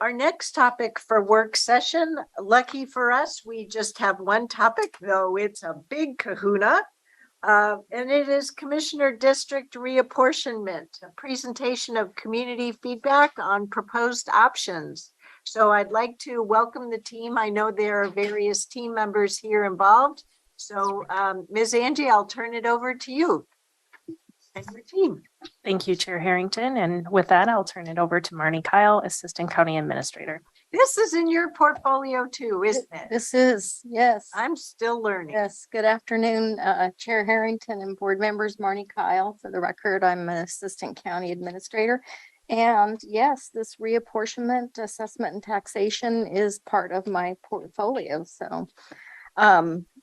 our next topic for work session, lucky for us, we just have one topic, though it's a big kahuna. And it is Commissioner District Reapportionment, a presentation of community feedback on proposed options. So I'd like to welcome the team. I know there are various team members here involved. So Ms. Angie, I'll turn it over to you and your team. Thank you, Chair Harrington. And with that, I'll turn it over to Marnie Kyle, Assistant County Administrator. This is in your portfolio too, isn't it? This is, yes. I'm still learning. Yes. Good afternoon, Chair Harrington and board members. Marnie Kyle. For the record, I'm an Assistant County Administrator. And yes, this reapportionment, assessment and taxation is part of my portfolio. So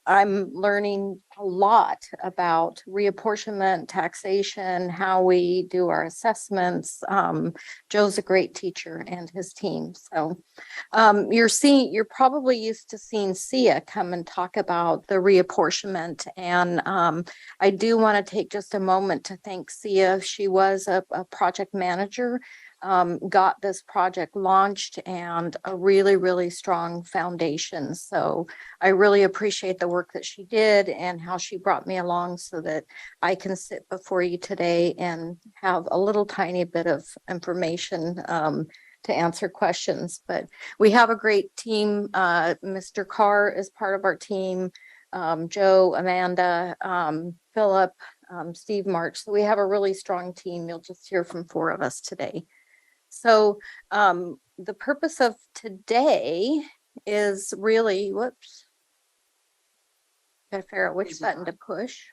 I'm learning a lot about reapportionment, taxation, how we do our assessments. Joe's a great teacher and his team. So you're probably used to seeing Sia come and talk about the reapportionment. And I do want to take just a moment to thank Sia. She was a project manager, got this project launched and a really, really strong foundation. So I really appreciate the work that she did and how she brought me along so that I can sit before you today and have a little tiny bit of information to answer questions. But we have a great team. Mr. Carr is part of our team. Joe, Amanda, Philip, Steve March. So we have a really strong team. You'll just hear from 4 of us today. So the purpose of today is really, whoops. Gotta figure out which button to push.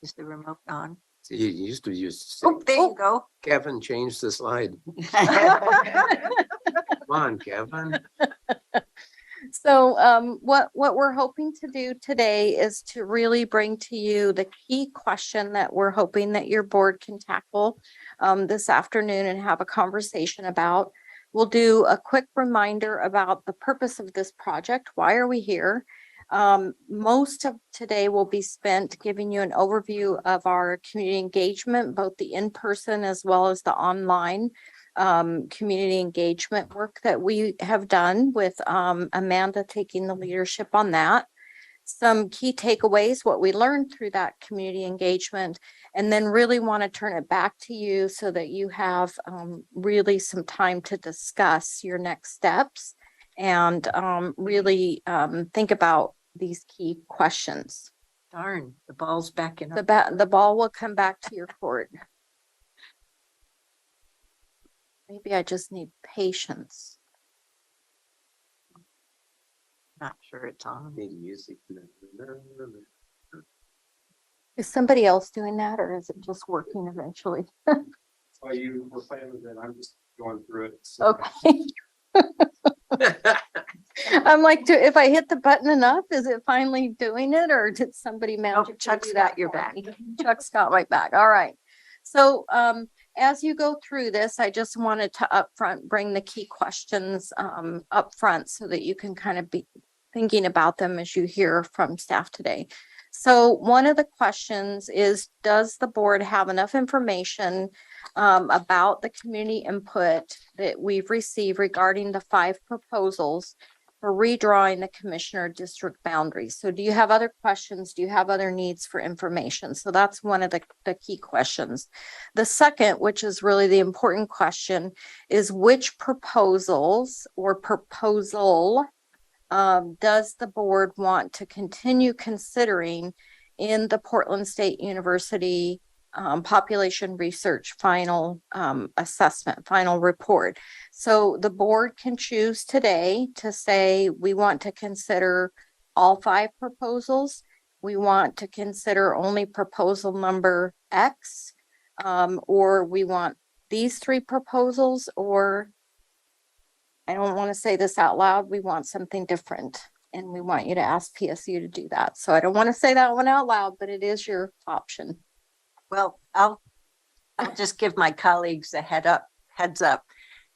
Is the remote on? See, you used to use. Oh, there you go. Kevin changed the slide. Come on, Kevin. So what we're hoping to do today is to really bring to you the key question that we're hoping that your board can tackle this afternoon and have a conversation about. We'll do a quick reminder about the purpose of this project. Why are we here? Most of today will be spent giving you an overview of our community engagement, both the in-person as well as the online community engagement work that we have done with Amanda taking the leadership on that. Some key takeaways, what we learned through that community engagement, and then really want to turn it back to you so that you have really some time to discuss your next steps and really think about these key questions. Darn, the ball's back in. The ball will come back to your court. Maybe I just need patience. Not sure it's on. Need music. Is somebody else doing that or is it just working eventually? While you were playing with it, I'm just going through it. So. Okay. I'm like, if I hit the button enough, is it finally doing it or did somebody magically Chuck's do that got your for back. me? Chuck's got my back. All right. So as you go through this, I just wanted to upfront bring the key questions up front so that you can kind of be thinking about them as you hear from staff today. So one of the questions is, does the board have enough information about the community input that we've received regarding the 5 proposals for redrawing the commissioner district boundaries? So do you have other questions? Do you have other needs for information? So that's one of the key questions. The second, which is really the important question, is which proposals or proposal does the board want to continue considering in the Portland State University population research final assessment, final report? So the board can choose today to say we want to consider all 5 proposals. We want to consider only proposal number X, or we want these 3 proposals, or I don't want to say this out loud, we want something different and we want you to ask PSU to do that. So I don't want to say that one out loud, but it is your option. Well, I'll just give my colleagues a heads up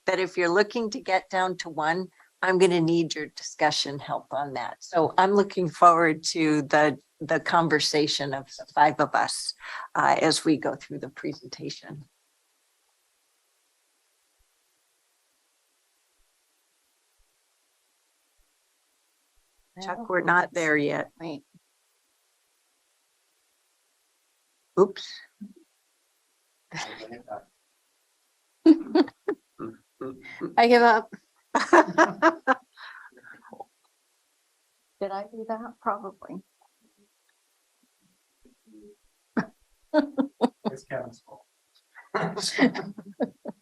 that if you're looking to get down to 1, I'm going to need your discussion help on that. So I'm looking forward to the conversation of the 5 of us as we go through the presentation. Chuck, we're not there yet. Wait, Oops. I give up. Did I do that? Probably. It's Kevin's fault.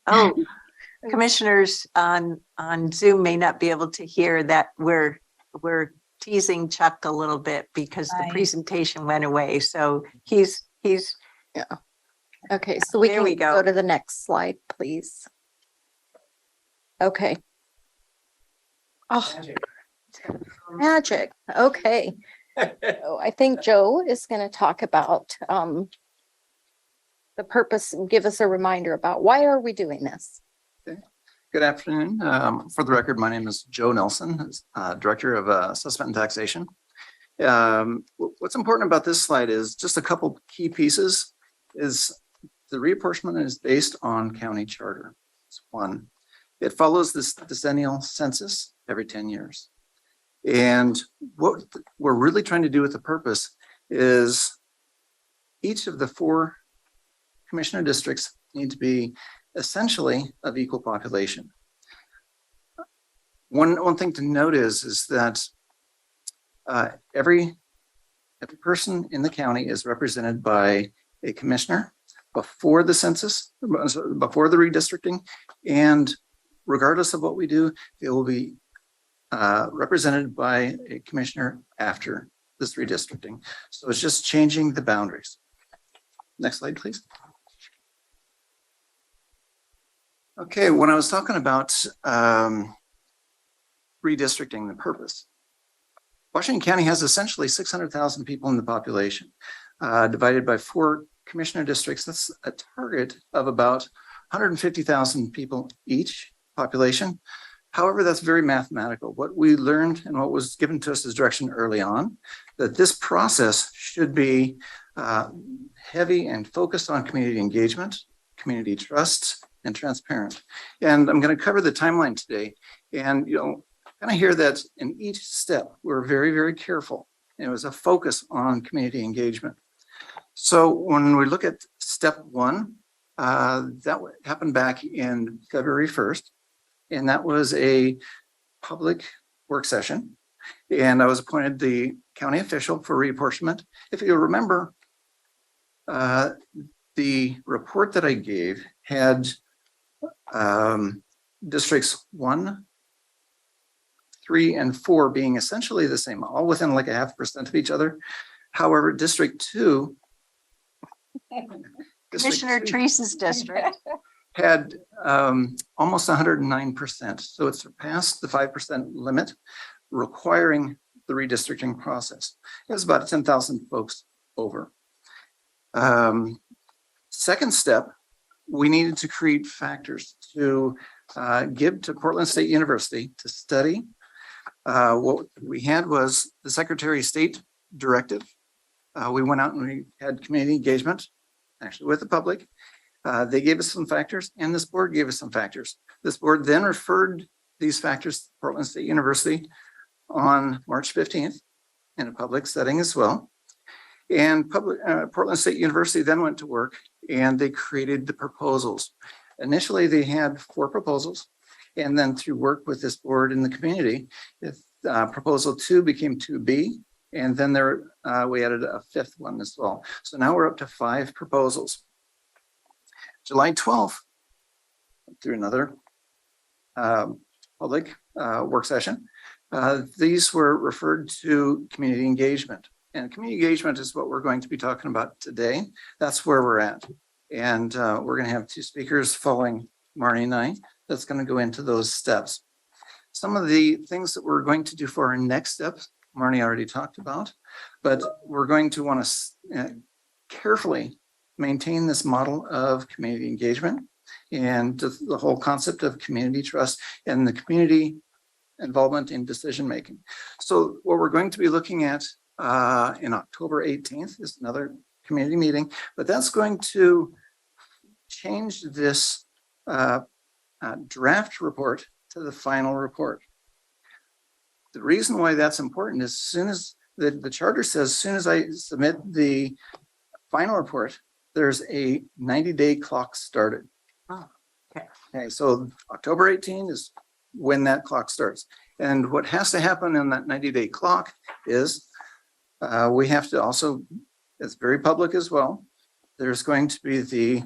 Oh, commissioners on Zoom may not be able to hear that we're teasing Chuck a little bit because the Right. presentation went away. So he's Okay, so we There can we go. go to the next slide, please. Okay. Oh, magic. Okay. So I think Joe is going to talk about the purpose and give us a reminder about why are we doing this? Good afternoon. For the record, my name is Joe Nelson, Director of Assessment and Taxation. What's important about this slide is just a couple key pieces. Is the reapportionment is based on county charter. It's one. It follows this decennial census every 10 years. And what we're really trying to do with the purpose is each of the 4 commissioner districts need to be essentially of equal population. One thing to note is that every person in the county is represented by a commissioner before the census, before the redistricting, and regardless of what we do, it will be represented by a commissioner after this redistricting. So it's just changing the boundaries. Next slide, please. Okay, when I was talking about redistricting, the purpose, Washington County has essentially 600,000 people in the population, divided by 4 commissioner districts. That's a target of about 150,000 people each population. However, that's very mathematical. What we learned and what was given to us as direction early on, that this process should be heavy and focused on community engagement, community trust, and transparent. And I'm going to cover the timeline today. And you'll kind of hear that in each step, we're very, very careful. And it was a focus on community engagement. So when we look at step 1, that happened back in February 1st. And that was a public work session. And I was appointed the county official for reapportionment. If you remember, the report that I gave had districts 1, 3, and 4 being essentially the same, all within like 0.5% of each other. However, District 2, Commissioner Teresa's district. had almost 109%. So it surpassed the 5% limit, requiring the redistricting process. It was about 10,000 folks over. Second step, we needed to create factors to give to Portland State University to study. What we had was the Secretary of State directive. We went out and we had community engagement, actually with the public. They gave us some factors and this board gave us some factors. This board then referred these factors to Portland State University on March 15th in a public setting as well. And Portland State University then went to work and they created the proposals. Initially, they had 4 proposals. And then through work with this board in the community, proposal 2 became 2B. And then we added a 5th one as well. So now we're up to 5 proposals. July 12th, through another public work session, these were referred to community engagement. And community engagement is what we're going to be talking about today. That's where we're at. And we're going to have 2 speakers following Marnie and I that's going to go into those steps. Some of the things that we're going to do for our next steps, Marnie already talked about, but we're going to want to carefully maintain this model of community engagement and the whole concept of community trust and the community involvement in decision making. So what we're going to be looking at in October 18th is another community meeting, but that's going to change this draft report to the final report. The reason why that's important is as soon as the charter says, as soon as I submit the final report, there's a 90-day clock started. Oh, okay. Okay, so October 18 is when that clock starts. And what has to happen in that 90-day clock is we have to also, it's very public as well. There's going to be the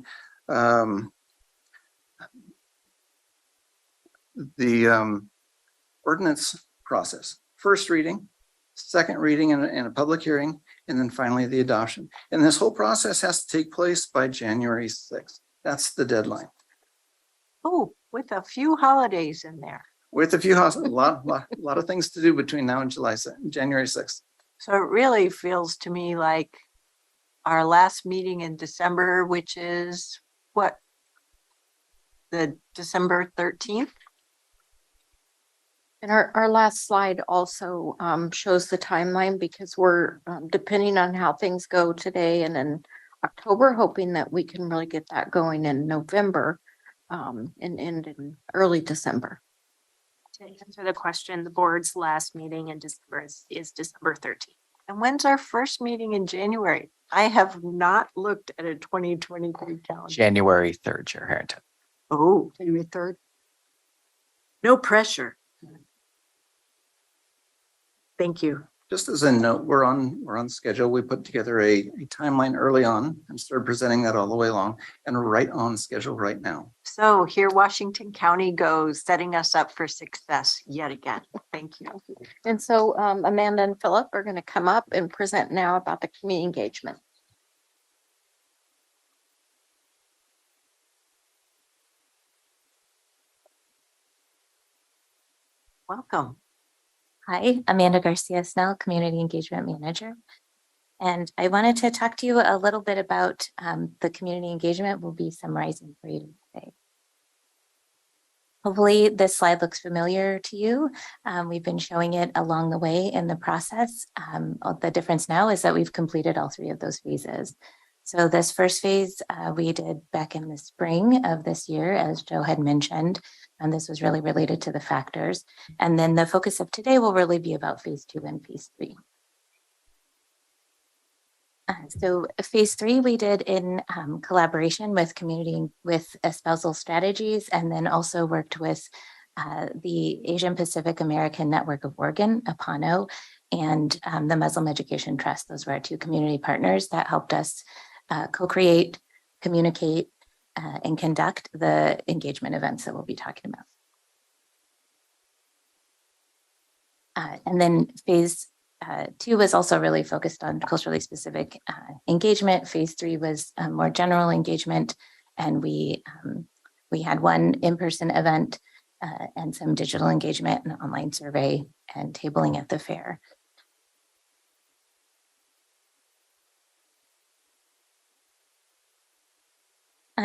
ordinance process. First reading, second reading and a public hearing, and then finally the adoption. And this whole process has to take place by January 6th. That's the deadline. Oh, with a few holidays in there. With a few a lot of things to do between now and January 6th. So it really feels to me like our last meeting in December, which is what? The December 13th? And our last slide also shows the timeline because we're depending on how things go today and in October, hoping that we can really get that going in November and end in early December. To answer the question, the board's last meeting in December is December 13th. And when's our first meeting in January? I have not looked at a 2023 calendar. January 3rd, Chair Harrington. Oh, January 3rd. no pressure. Thank you. Just as a note, we're on schedule. We put together a timeline early on and started presenting that all the way along and right on schedule right now. So here Washington County goes, setting us up for success yet again. Thank you. And so Amanda and Philip are going to come up and present now about the community engagement. Welcome. Hi, Amanda Garcia Snell, Community Engagement Manager. And I wanted to talk to you a little bit about the community engagement we'll be summarizing for you today. Hopefully this slide looks familiar to you. We've been showing it along the way in the process. The difference now is that we've completed all three of those phases. So this first phase we did back in the spring of this year, as Joe had mentioned, and this was really related to the factors. And then the focus of today will really be about phase 2 and phase 3. So phase 3 we did in collaboration with Espousal Strategies, and then also worked with the Asian Pacific American Network of Oregon, APANO, and the Muslim Education Trust. Those were our two community partners that helped us co-create, communicate, and conduct the engagement events that we'll be talking about. And then phase 2 was also really focused on culturally specific engagement. Phase 3 was more general engagement, and we had one in-person event and some digital engagement, an online survey, and tabling at the fair.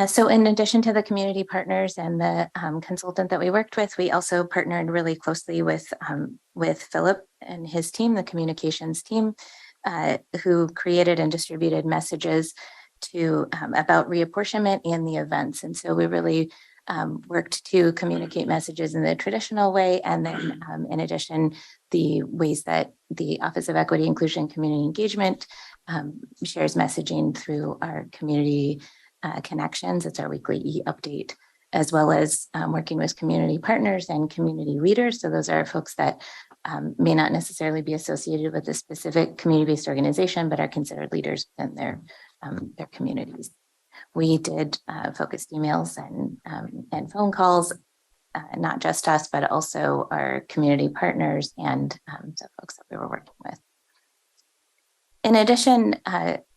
So in addition to the community partners and the consultant that we worked with, we also partnered really closely with Philip and his team, the communications team, who created and distributed messages to about reapportionment and the events. And so we really worked to communicate messages in the traditional way. And then in addition, the ways that the Office of Equity, Inclusion, and Community Engagement shares messaging through our community connections. It's our weekly e-update, as well as working with community partners and community leaders. So those are folks that may not necessarily be associated with a specific community-based organization, but are considered leaders within their communities. We did focused emails and phone calls, not just us, but also our community partners and the folks that we were working with. In addition,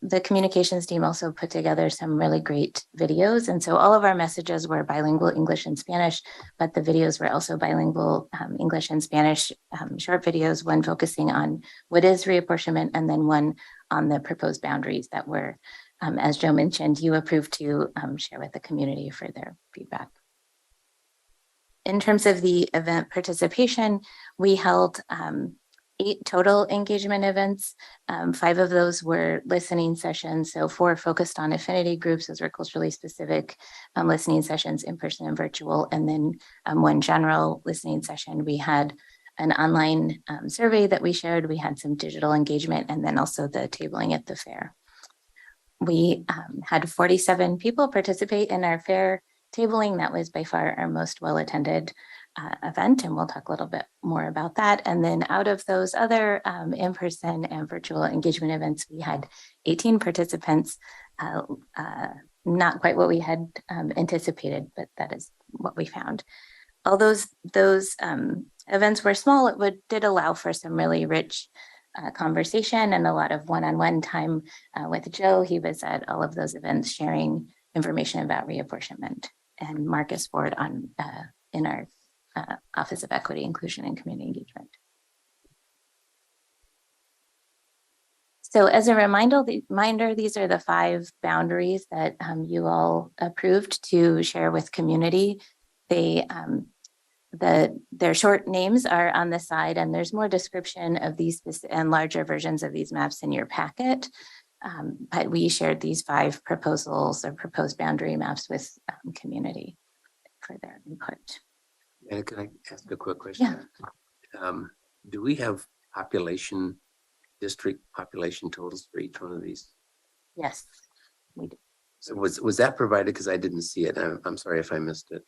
the communications team also put together some really great videos. And so all of our messages were bilingual English and Spanish, but the videos were also bilingual English and Spanish short videos, one focusing on what is reapportionment, and then one on the proposed boundaries that were, as Joe mentioned, you approved to share with the community for their feedback. In terms of the event participation, we held 8 total engagement events. 5 of those were listening sessions. So 4 focused on affinity groups. Those were culturally specific listening sessions, in person and virtual. And then 1 general listening session. We had an online survey that we shared. We had some digital engagement and then also the tabling at the fair. We had 47 people participate in our fair tabling. That was by far our most well-attended event, and we'll talk a little bit more about that. And then out of those other in-person and virtual engagement events, we had 18 participants, not quite what we had anticipated, but that is what we found. Although those events were small, did allow for some really rich conversation and a lot of one-on-one time with Joe. He was at all of those events sharing information about reapportionment, and Marcus Ford in our Office of Equity, Inclusion, and Community Engagement. So as a reminder, these are the 5 boundaries that you all approved to share with community. Their short names are on the side, and there's more description of these and larger versions of these maps in your packet. But we shared these 5 proposals or proposed boundary maps with community for their input. And can I ask a quick question? Do we have district population totals for each one of these? Yes, we do. So was that provided? Because I didn't see it. I'm sorry if I missed it.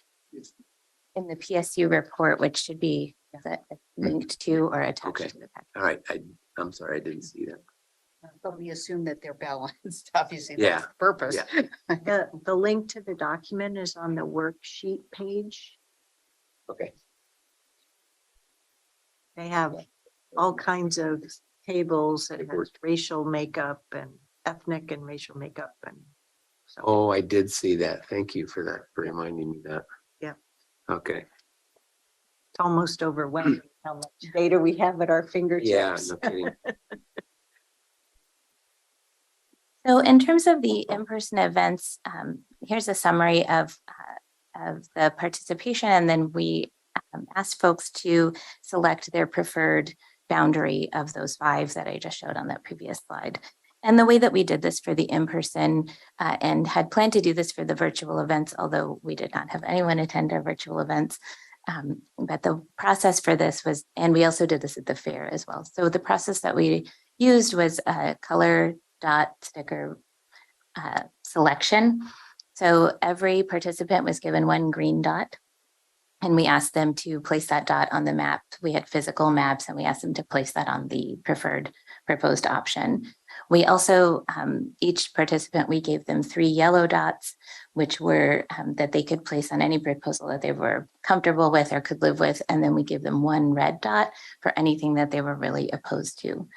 In the PSU report, which should be linked to or attached Okay. to the packet. All right. I'm sorry, I didn't see that. But we assume that they're balanced, obviously. Yeah, That's the purpose. The link to the document is on the worksheet page. Okay. They have all kinds of tables that has racial makeup and ethnic and racial makeup, and so Oh, I did see that. Thank you for that, for reminding me that. Yeah. Okay. it's almost overwhelming how much data we have at our Yeah, fingertips. no kidding. So in terms of the in-person events, here's a summary of the participation, and then we asked folks to select their preferred boundary of those 5 that I just showed on that previous slide. And the way that we did this for the in-person and had planned to do this for the virtual events, although we did not have anyone attend our virtual events, but the process for this was, and we also did this at the fair as well. So the process that we used was a color dot sticker selection. So every participant was given 1 green dot, and we asked them to place that dot on the map. We had physical maps, and we asked them to place that on the preferred proposed option. We also, each participant, we gave them 3 yellow dots, which were that they could place on any proposal that they were comfortable with or could live with. And then we give them 1 red dot for anything that they were really opposed to.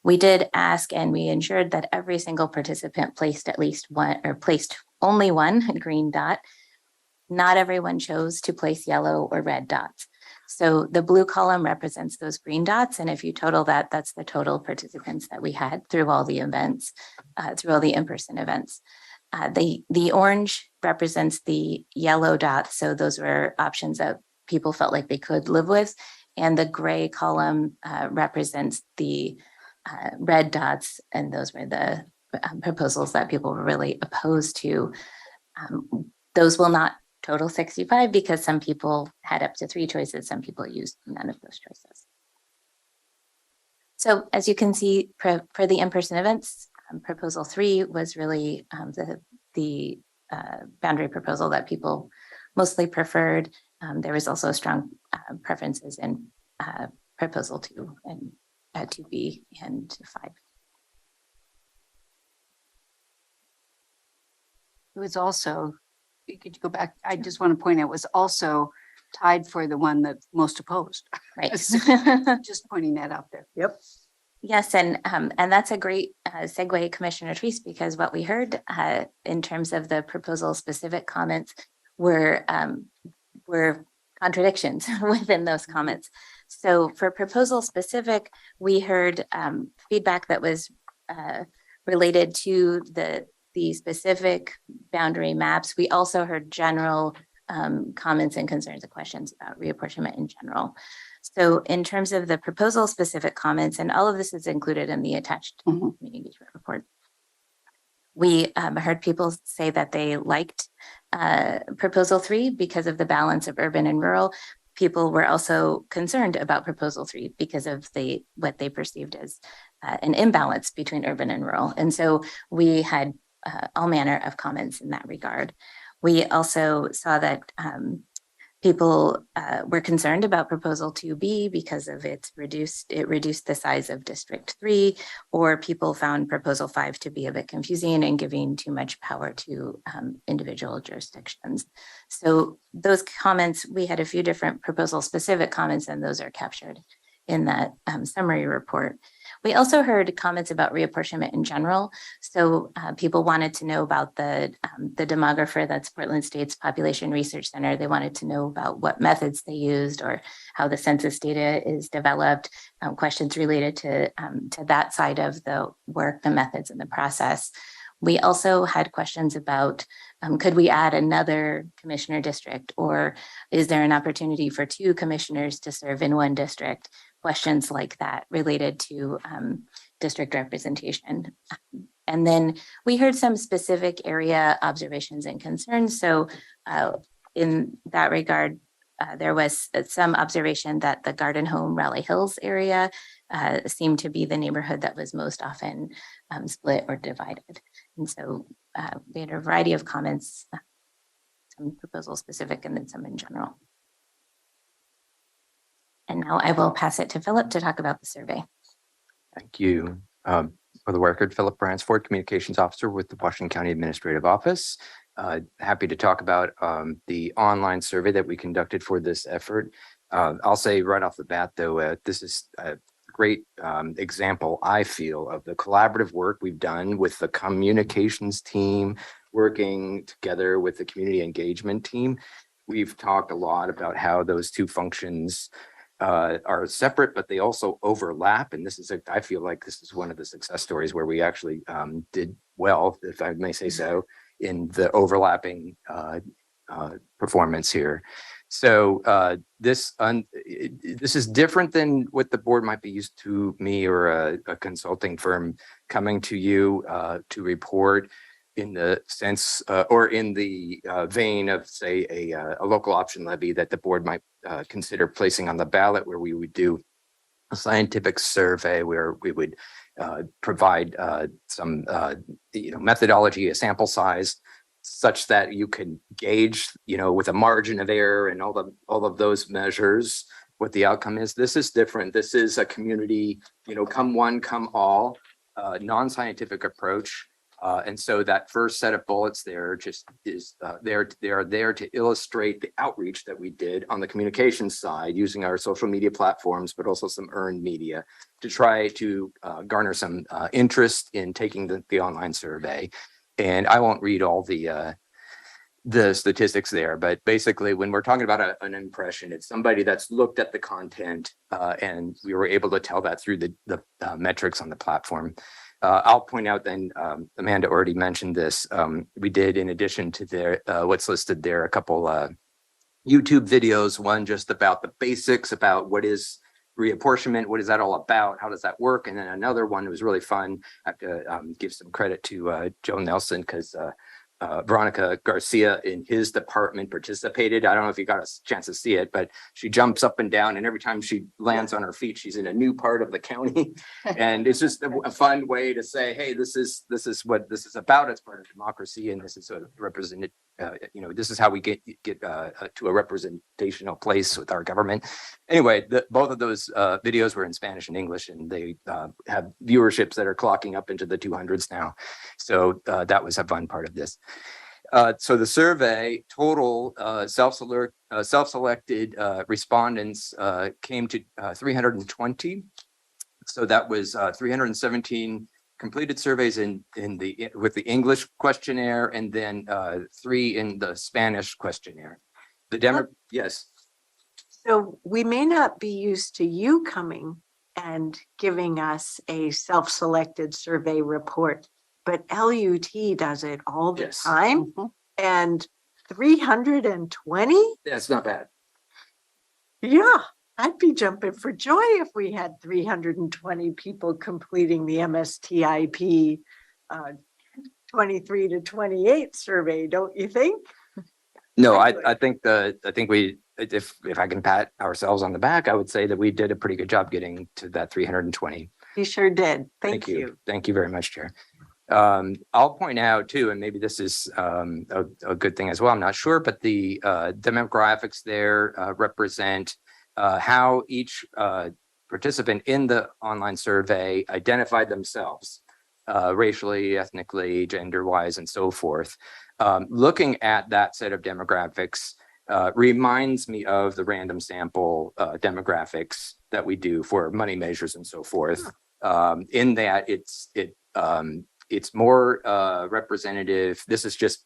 We did ask, and we ensured that every single participant placed at least 1 or placed only 1 green dot. Not everyone chose to place yellow or red dots. So the blue column represents those green dots. And if you total that, that's the total participants that we had through all the events, through all the in-person events. The orange represents the yellow dots. So those were options that people felt like they could live with. And the gray column represents the red dots. And those were the proposals that people were really opposed to. Those will not total 65 because some people had up to 3 choices. Some people used none of those choices. So as you can see, for the in-person events, proposal 3 was really the boundary proposal that people mostly preferred. There was also strong preferences in proposal 2 and 2B and 5. It was also, could you go back? I just want to point out, it was also tied for the one that's most opposed. Right. Just pointing that out there. Yep. Yes, and that's a great segue, Commissioner Treese, because what we heard in terms of the proposal specific comments were contradictions within those comments. So for proposal specific, we heard feedback that was related to the specific boundary maps. We also heard general comments and concerns and questions about reapportionment in general. So in terms of the proposal specific comments, and all of this is included in the attached community engagement report, we heard people say that they liked proposal 3 because of the balance of urban and rural. people were also concerned about Proposal 3 because of what they perceived as an imbalance between urban and rural. And so we had all manner of comments in that regard. We also saw that people were concerned about Proposal 2B because of it reduced the size of District 3, or people found Proposal 5 to be a bit confusing and giving too much power to individual jurisdictions. So those comments, we had a few different proposal specific comments, and those are captured in that summary report. We also heard comments about reapportionment in general. So people wanted to know about the demographer, that's Portland State's Population Research Center. They wanted to know about what methods they used or how the census data is developed, questions related to that side of the work, the methods and the process. We also had questions about, could we add another commissioner district, or is there an opportunity for 2 commissioners to serve in one district? Questions like that related to district representation. And then we heard some specific area observations and concerns. So in that regard, there was some observation that the Garden Home Raleigh Hills area seemed to be the neighborhood that was most often split or divided. And so we had a variety of comments, some proposal specific and then some in general. And now I will pass it to Philip to talk about the survey. Thank you. For the record, Philip Bransford, Communications Officer with the Washington County Administrative Office. Happy to talk about the online survey that we conducted for this effort. I'll say right off the bat, though, this is a great example, I feel, of the collaborative work we've done with the communications team, working together with the community engagement team. We've talked a lot about how those 2 functions are separate, but they also overlap. And this is, I feel like this is one of the success stories where we actually did well, if I may say so, in the overlapping performance here. So this is different than what the board might be used to me or a consulting firm coming to you to report in the sense or in the vein of, say, a local option levy that the board might consider placing on the ballot, where we would do a scientific survey where we would provide some methodology, a sample size, such that you can gauge, with a margin of error and all of those measures, what the outcome is. This is different. This is a community, come one, come all, non-scientific approach. And so that first set of bullets there just is they are there to illustrate the outreach that we did on the communications side using our social media platforms, but also some earned media to try to garner some interest in taking the online survey. And I won't read all the statistics there, but basically when we're talking about an impression, it's somebody that's looked at the content and we were able to tell that through the metrics on the platform. I'll point out then, Amanda already mentioned this. We did, in addition to their what's listed there, a couple YouTube videos, one just about the basics about what is reapportionment, what is that all about, how does that work, and then another one was really fun. I have to give some credit to Joe Nelson, because Veronica Garcia in his department participated. I don't know if you got a chance to see it, but she jumps up and down, and every time she lands on her feet, she's in a new part of the county. And it's just a fun way to say, hey, this is what this is about. It's part of democracy, and this is a represented, this is how we get to a representational place with our government. Anyway, both of those videos were in Spanish and English, and they have viewerships that are clocking up into the 200s now. So that was a fun part of this. So the survey total self-selected respondents came to 320. So that was 317 completed surveys with the English questionnaire, and then 3 in the Spanish questionnaire. Yes. So we may not be used to you coming and giving us a self-selected survey report, but LUT does it all the Yes. time. Mhm. And 320? That's not bad. Yeah, I'd be jumping for joy if we had 320 people completing the MSTIP 23 to 28 survey, don't you think? No, I I think we if I can pat ourselves on the back, I would say that we did a pretty good job getting to that 320. You sure did. Thank you. Thank you very much, Chair. I'll point out too, and maybe this is a good thing as well, I'm not sure, but the demographics there represent how each participant in the online survey identified themselves racially, ethnically, gender-wise, and so forth. Looking at that set of demographics reminds me of the random sample demographics that we do for money measures and so forth. In that it's more representative. This is just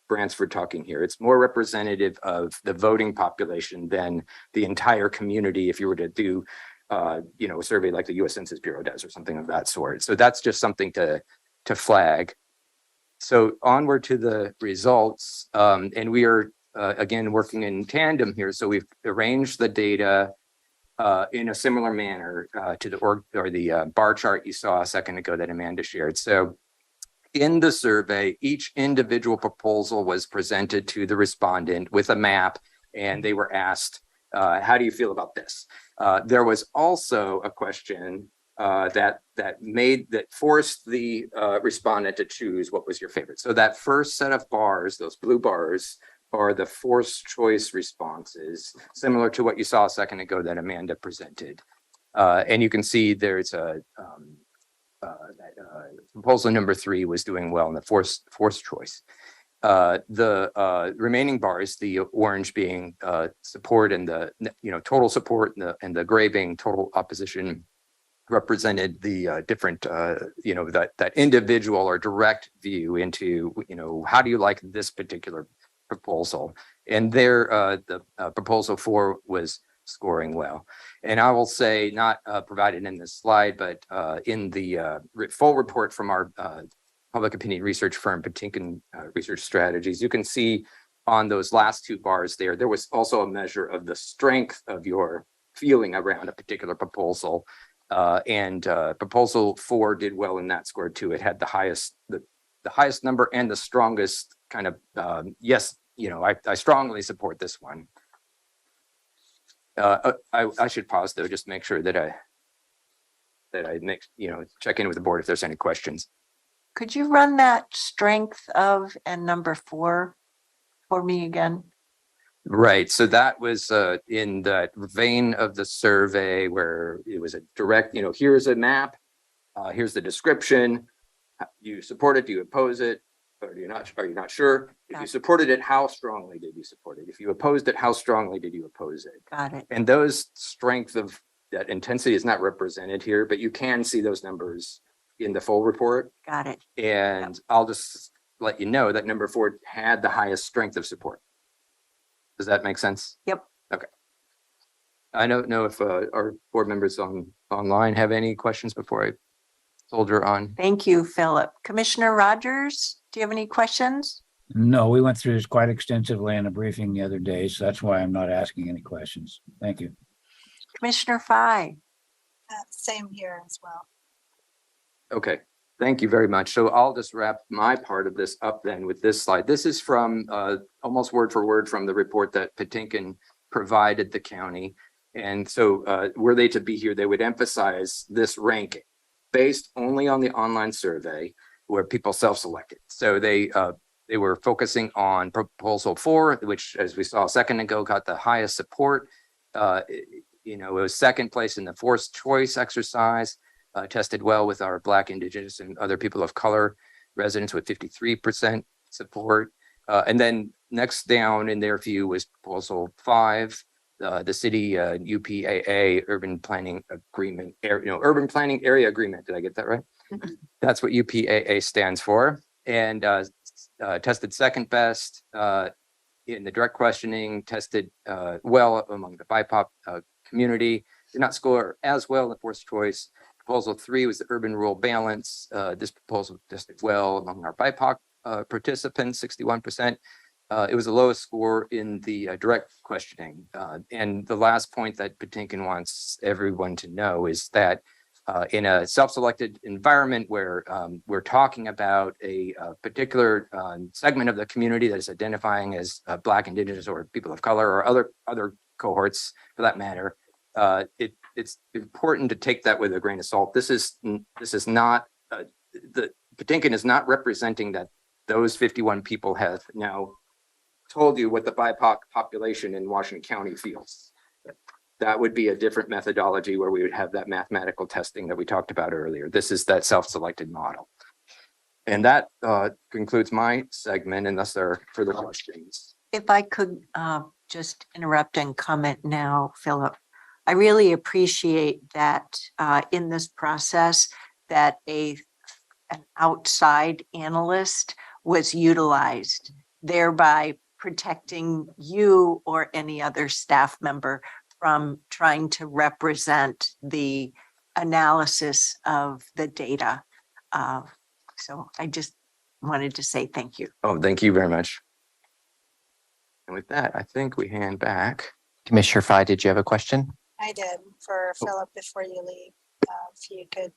Bransford talking here. It's more representative of the voting population than the entire community if you were to do a survey like the US Census Bureau does or something of that sort. So that's just something to flag. So onward to the results, and we are again working in tandem here. So we've arranged the data in a similar manner to the bar chart you saw a second ago that Amanda shared. So in the survey, each individual proposal was presented to the respondent with a map, and they were asked, how do you feel about this? There was also a question that forced the respondent to choose what was your favorite. So that first set of bars, those blue bars, are the forced choice responses, similar to what you saw a second ago that Amanda presented. And you can see there's proposal number 3 was doing well in the forced choice. The remaining bars, the orange being support and the total support, and the gray being total opposition, represented the different that individual or direct view into how do you like this particular proposal. And there the proposal 4 was scoring well. And I will say, not provided in this slide, but in the full report from our public opinion research firm, Patinkin Research Strategies, you can see on those last 2 bars there was also a measure of the strength of your feeling around a particular proposal. And proposal 4 did well in that score too. It had the highest number and the strongest kind of yes, I strongly support this one. I should pause though, just make sure that I check in with the board if there's any questions. Could you run that strength of and number 4 for me again? Right. So that was in that vein of the survey where it was a direct, here's a map, here's the description. You support it, do you oppose it? Or are you not sure? If you supported it, how strongly did you support it? If you opposed it, how strongly did you oppose it? Got it. And those strength of that intensity is not represented here, but you can see those numbers in the full report. Got it. And I'll just let you know that number 4 had the highest strength of support. Does that make sense? Yep. Okay. I don't know if our board members online have any questions before I soldier on. Thank you, Philip. Commissioner Rogers, do you have any questions? No, we went through this quite extensively in a briefing the other day, so that's why I'm not asking any questions. Thank you. Commissioner Fye? Same here as well. Okay, thank you very much. So I'll just wrap my part of this up then with this slide. This is from almost word for word from the report that Patinkin provided the county. And so were they to be here, they would emphasize this ranking based only on the online survey where people self-selected. So they were focusing on proposal 4, which, as we saw a second ago, got the highest support. It was second place in the forced choice exercise, tested well with our Black, Indigenous, and other people of color residents with 53% support. And then next down in their view was proposal 5, the city UPAA urban planning agreement, urban planning area agreement. Did I get that right? That's what UPAA stands for. And tested second best in the direct questioning, tested well among the BIPOC community, did not score as well in the forced choice. Proposal 3 was the urban rural balance. This proposal tested well among our BIPOC participants, 61%. It was the lowest score in the direct questioning. And the last point that Patinkin wants everyone to know is that in a self-selected environment where we're talking about a particular segment of the community that is identifying as Black, Indigenous, or people of color, or other cohorts for that matter, it's important to take that with a grain of salt. This is not the Patinkin is not representing that those 51 people have now told you what the BIPOC population in Washington County feels. That would be a different methodology where we would have that mathematical testing that we talked about earlier. This is that self-selected model. And that concludes my segment, unless there are further questions. If I could just interrupt and comment now, Philip. I really appreciate that in this process that an outside analyst was utilized, thereby protecting you or any other staff member from trying to represent the analysis of the data. So I just wanted to say thank you. Oh, thank you very much. And with that, I think we hand back. Commissioner Fye, did you have a question? I did for Philip before you leave. If you could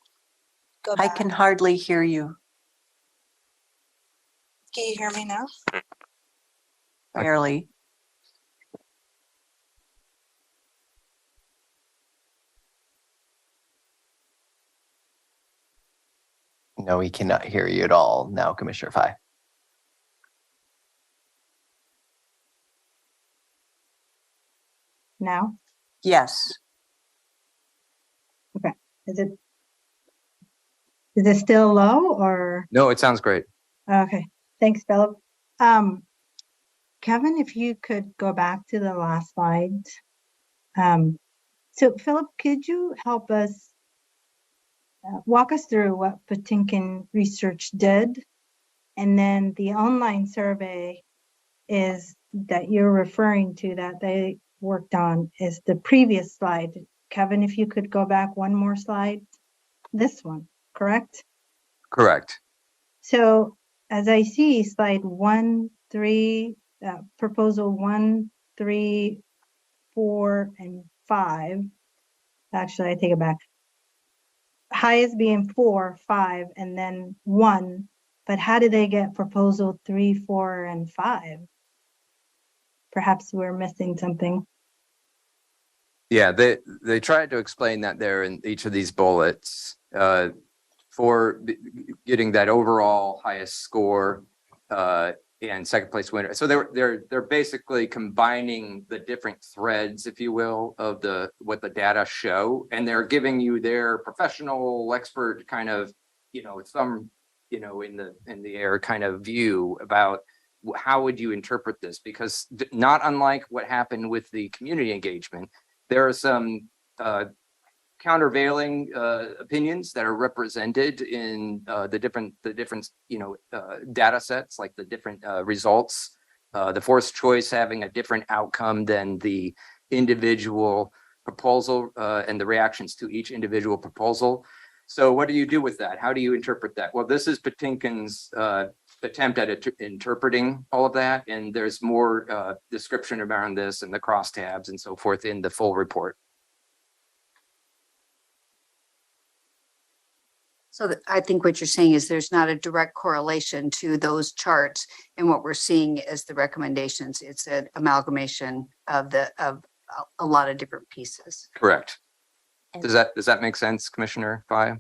go I back. can hardly hear you. Can you hear me now? Barely. No, we cannot hear you at all now, Commissioner Fye. Now? Yes. Is it still low or? No, it sounds great. Okay, thanks, Philip. Kevin, if you could go back to the last slide. So Philip, could you help us walk us through what Patinkin Research did? And then the online survey is that you're referring to that they worked on is the previous slide. Kevin, if you could go back one more slide. This one, correct? Correct. So as I see slide 1, 3, proposal 1, 3, 4, and 5. Actually, I take it back. Highest being 4, 5, and then 1. But how did they get proposal 3, 4, and 5? Perhaps we're missing something. Yeah, they tried to explain that there in each of these bullets for getting that overall highest score and second place winner. So they're basically combining the different threads, if you will, of what the data show, and they're giving you their professional expert kind of, some, in the air kind of view about how would you interpret this? Because not unlike what happened with the community engagement, there are some countervailing opinions that are represented in the different data sets, like the different results. The forced choice having a different outcome than the individual proposal and the reactions to each individual proposal. So what do you do with that? How do you interpret that? Well, this is Patinkin's attempt at interpreting all of that, and there's more description around this and the crosstabs and so forth in the full report. So I think what you're saying is there's not a direct correlation to those charts and what we're seeing as the recommendations. It's an amalgamation of a lot of different pieces. Correct. Does that make sense, Commissioner Fye?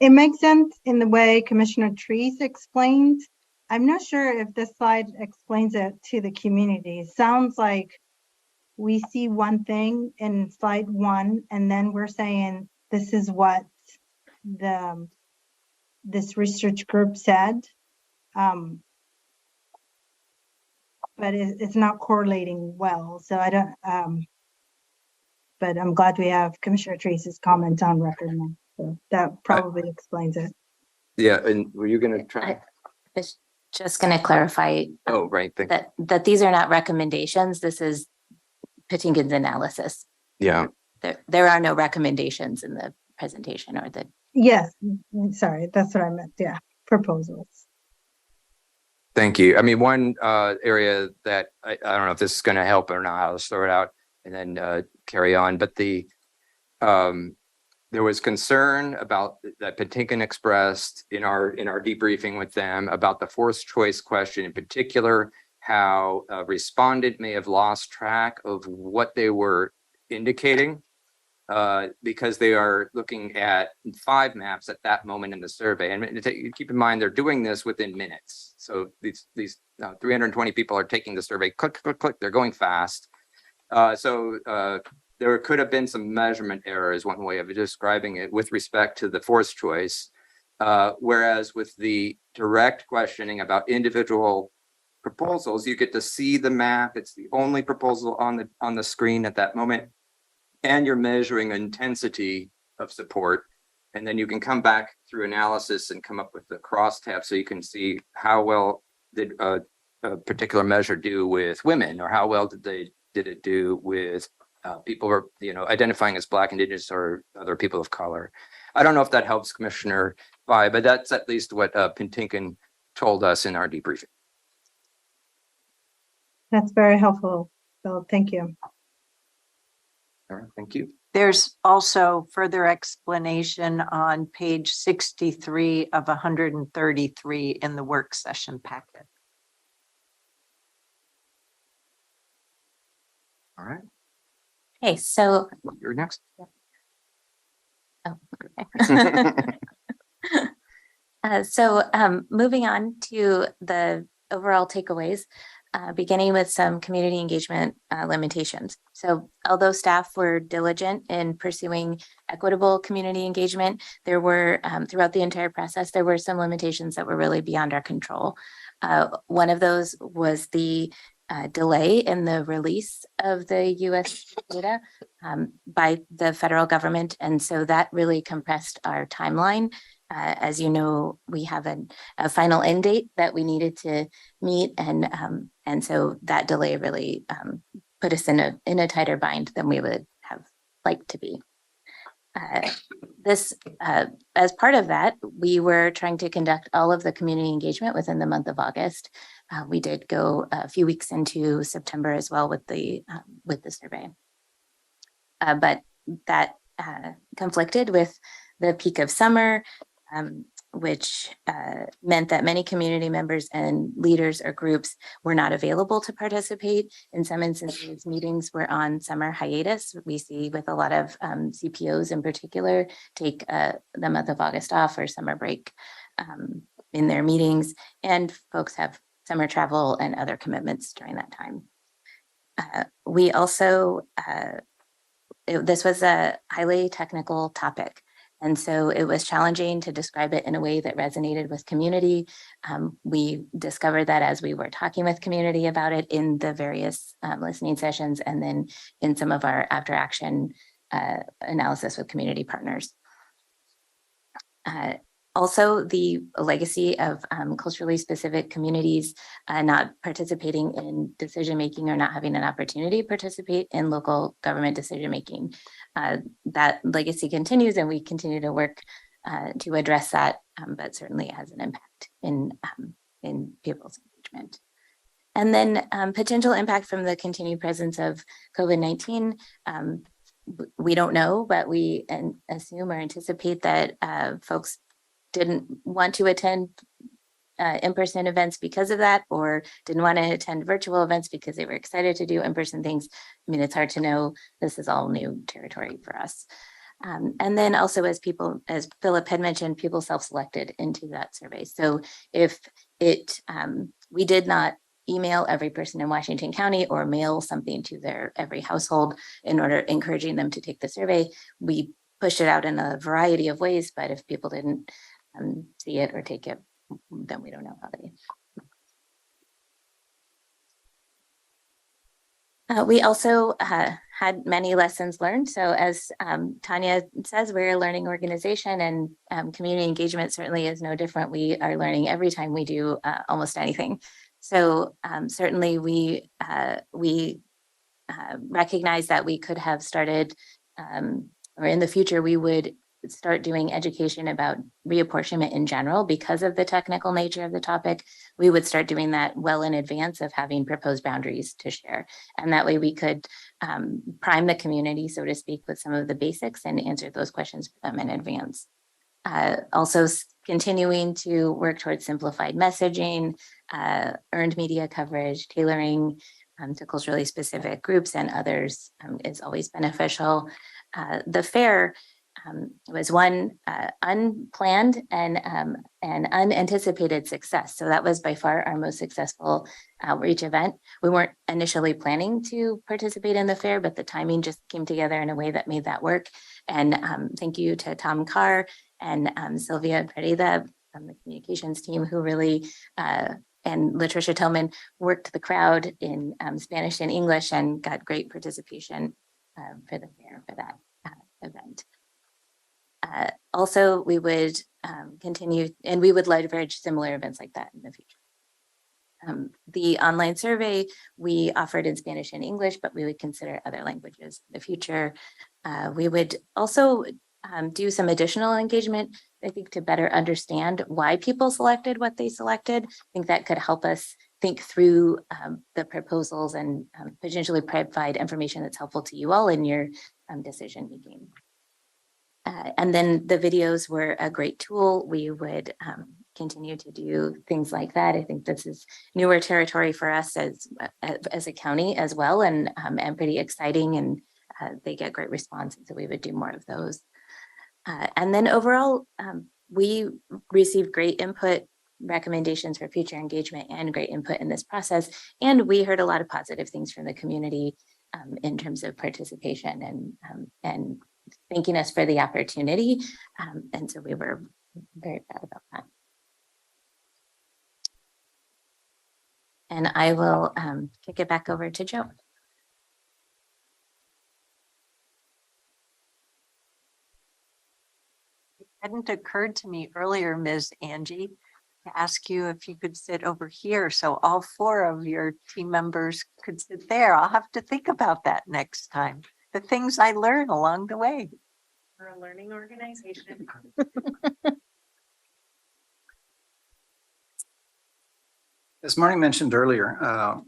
It makes sense in the way Commissioner Trees explained. I'm not sure if this slide explains it to the community. It sounds like we see one thing in slide 1, and then we're saying this is what this research group said. But it's not correlating well. So I don't, but I'm glad we have Commissioner Trees' comment on record now. So that probably explains it. Yeah, and were you going to try? I was just going to clarify Oh, right. Thank you. that these are not recommendations. This is Patinkin's analysis. Yeah. There are no recommendations in the presentation or the. Yes, sorry, that's what I meant. Yeah, proposals. Thank you. I mean, one area that I don't know if this is going to help or not, I'll just throw it out. and then carry on. But there was concern about that Pentinkin expressed in our debriefing with them about the forced choice question in particular, how a respondent may have lost track of what they were indicating because they are looking at 5 maps at that moment in the survey. And keep in mind, they're doing this within minutes. So these 320 people are taking the survey, click, click, click, they're going fast. There could have been some measurement errors, one way of describing it, with respect to the forced choice. Whereas with the direct questioning about individual proposals, you get to see the map. It's the only proposal on the screen at that moment. And you're measuring intensity of support. And then you can come back through analysis and come up with the crosstab so you can see how well did a particular measure do with women, or how well did it do with people who are, identifying as Black, Indigenous, or other people of color. I don't know if that helps, Commissioner Bai, but that's at least what Pentinkin told us in our debriefing. That's very helpful, Bill. Thank you. All right, thank you. There's also further explanation on page 63 of 133 in the work session packet. All right, Okay, so you're next. oh, okay. Moving on to the overall takeaways, beginning with some community engagement limitations. So although staff were diligent in pursuing equitable community engagement, there were throughout the entire process, there were some limitations that were really beyond our control. One of those was the delay in the release of the US data by the federal government. And so that really compressed our timeline. As you know, we have a final end date that we needed to meet. And so that delay really put us in a tighter bind than we would have liked to be. As part of that, we were trying to conduct all of the community engagement within the month of August. We did go a few weeks into September as well with the survey. But that conflicted with the peak of summer, which meant that many community members and leaders or groups were not available to participate. In some instances, meetings were on summer hiatus. We see with a lot of CPOs in particular take the month of August off or summer break in their meetings, and folks have summer travel and other commitments during that time. We also, this was a highly technical topic. And so it was challenging to describe it in a way that resonated with community. We discovered that as we were talking with community about it in the various listening sessions, and then in some of our after action analysis with community partners. Also, the legacy of culturally specific communities not participating in decision-making or not having an opportunity to participate in local government decision-making. That legacy continues, and we continue to work to address that, but certainly it has an impact in people's engagement. And then potential impact from the continued presence of COVID-19. We don't know, but we assume or anticipate that folks didn't want to attend in-person events because of that, or didn't want to attend virtual events because they were excited to do in-person things. I mean, it's hard to know. This is all new territory for us. And then also, as Philip had mentioned, people self-selected into that survey. So if we did not email every person in Washington County or mail something to every household in order encouraging them to take the survey, we pushed it out in a variety of ways. But if people didn't see it or take it, then we don't know how they. We also had many lessons learned. So as Tanya says, we're a learning organization, and community engagement certainly is no different. We are learning every time we do almost anything. So certainly we recognize that we could have started, or in the future we would start doing education about reapportionment in general because of the technical nature of the topic. We would start doing that well in advance of having proposed boundaries to share. And that way we could prime the community, so to speak, with some of the basics and answer those questions for them in advance. Also continuing to work towards simplified messaging, earned media coverage, tailoring to culturally specific groups and others is always beneficial. The fair was one unplanned and unanticipated success. So that was by far our most successful outreach event. We weren't initially planning to participate in the fair, but the timing just came together in a way that made that work. And thank you to Tom Carr and Sylvia Pereda from the communications team who really and Latricia Tillman worked the crowd in Spanish and English and got great participation for the fair for that event. Also, we would continue and we would leverage similar events like that in the future. The online survey we offered in Spanish and English, but we would consider other languages in the future. We would also do some additional engagement, I think, to better understand why people selected what they selected. I think that could help us think through the proposals and potentially provide information that's helpful to you all in your decision making. And then the videos were a great tool. We would continue to do things like that. I think this is newer territory for us as a county as well, and pretty exciting, and they get great response. So we would do more of those. And then overall, we received great input, recommendations for future engagement, and great input in this process. And we heard a lot of positive things from the community in terms of participation and thanking us for the opportunity. And so we were very proud about that. And I will kick it back over to Joe. It hadn't occurred to me earlier, Ms. Angie, to ask you if you could sit over here so all four of your team members could sit there. I'll have to think about that next time. The things I learn along the way. We're a learning organization. As Marnie mentioned earlier,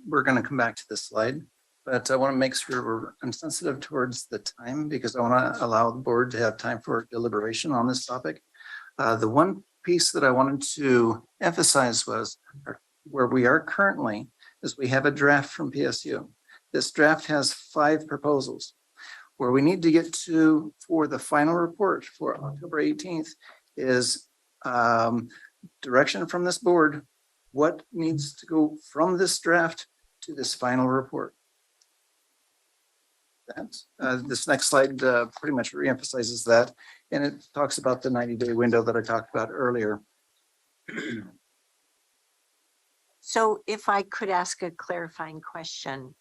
we're going to come back to this slide, but I want to make sure I'm sensitive towards the time because I want to allow the board to have time for deliberation on this topic. The one piece that I wanted to emphasize was where we are currently is we have a draft from PSU. This draft has 5 proposals. Where we need to get to for the final report for October 18th is direction from this board. What needs to go from this draft to this final report? This next slide pretty much reemphasizes that, and it talks about the 90-day window that I talked about earlier. So if I could ask a clarifying question.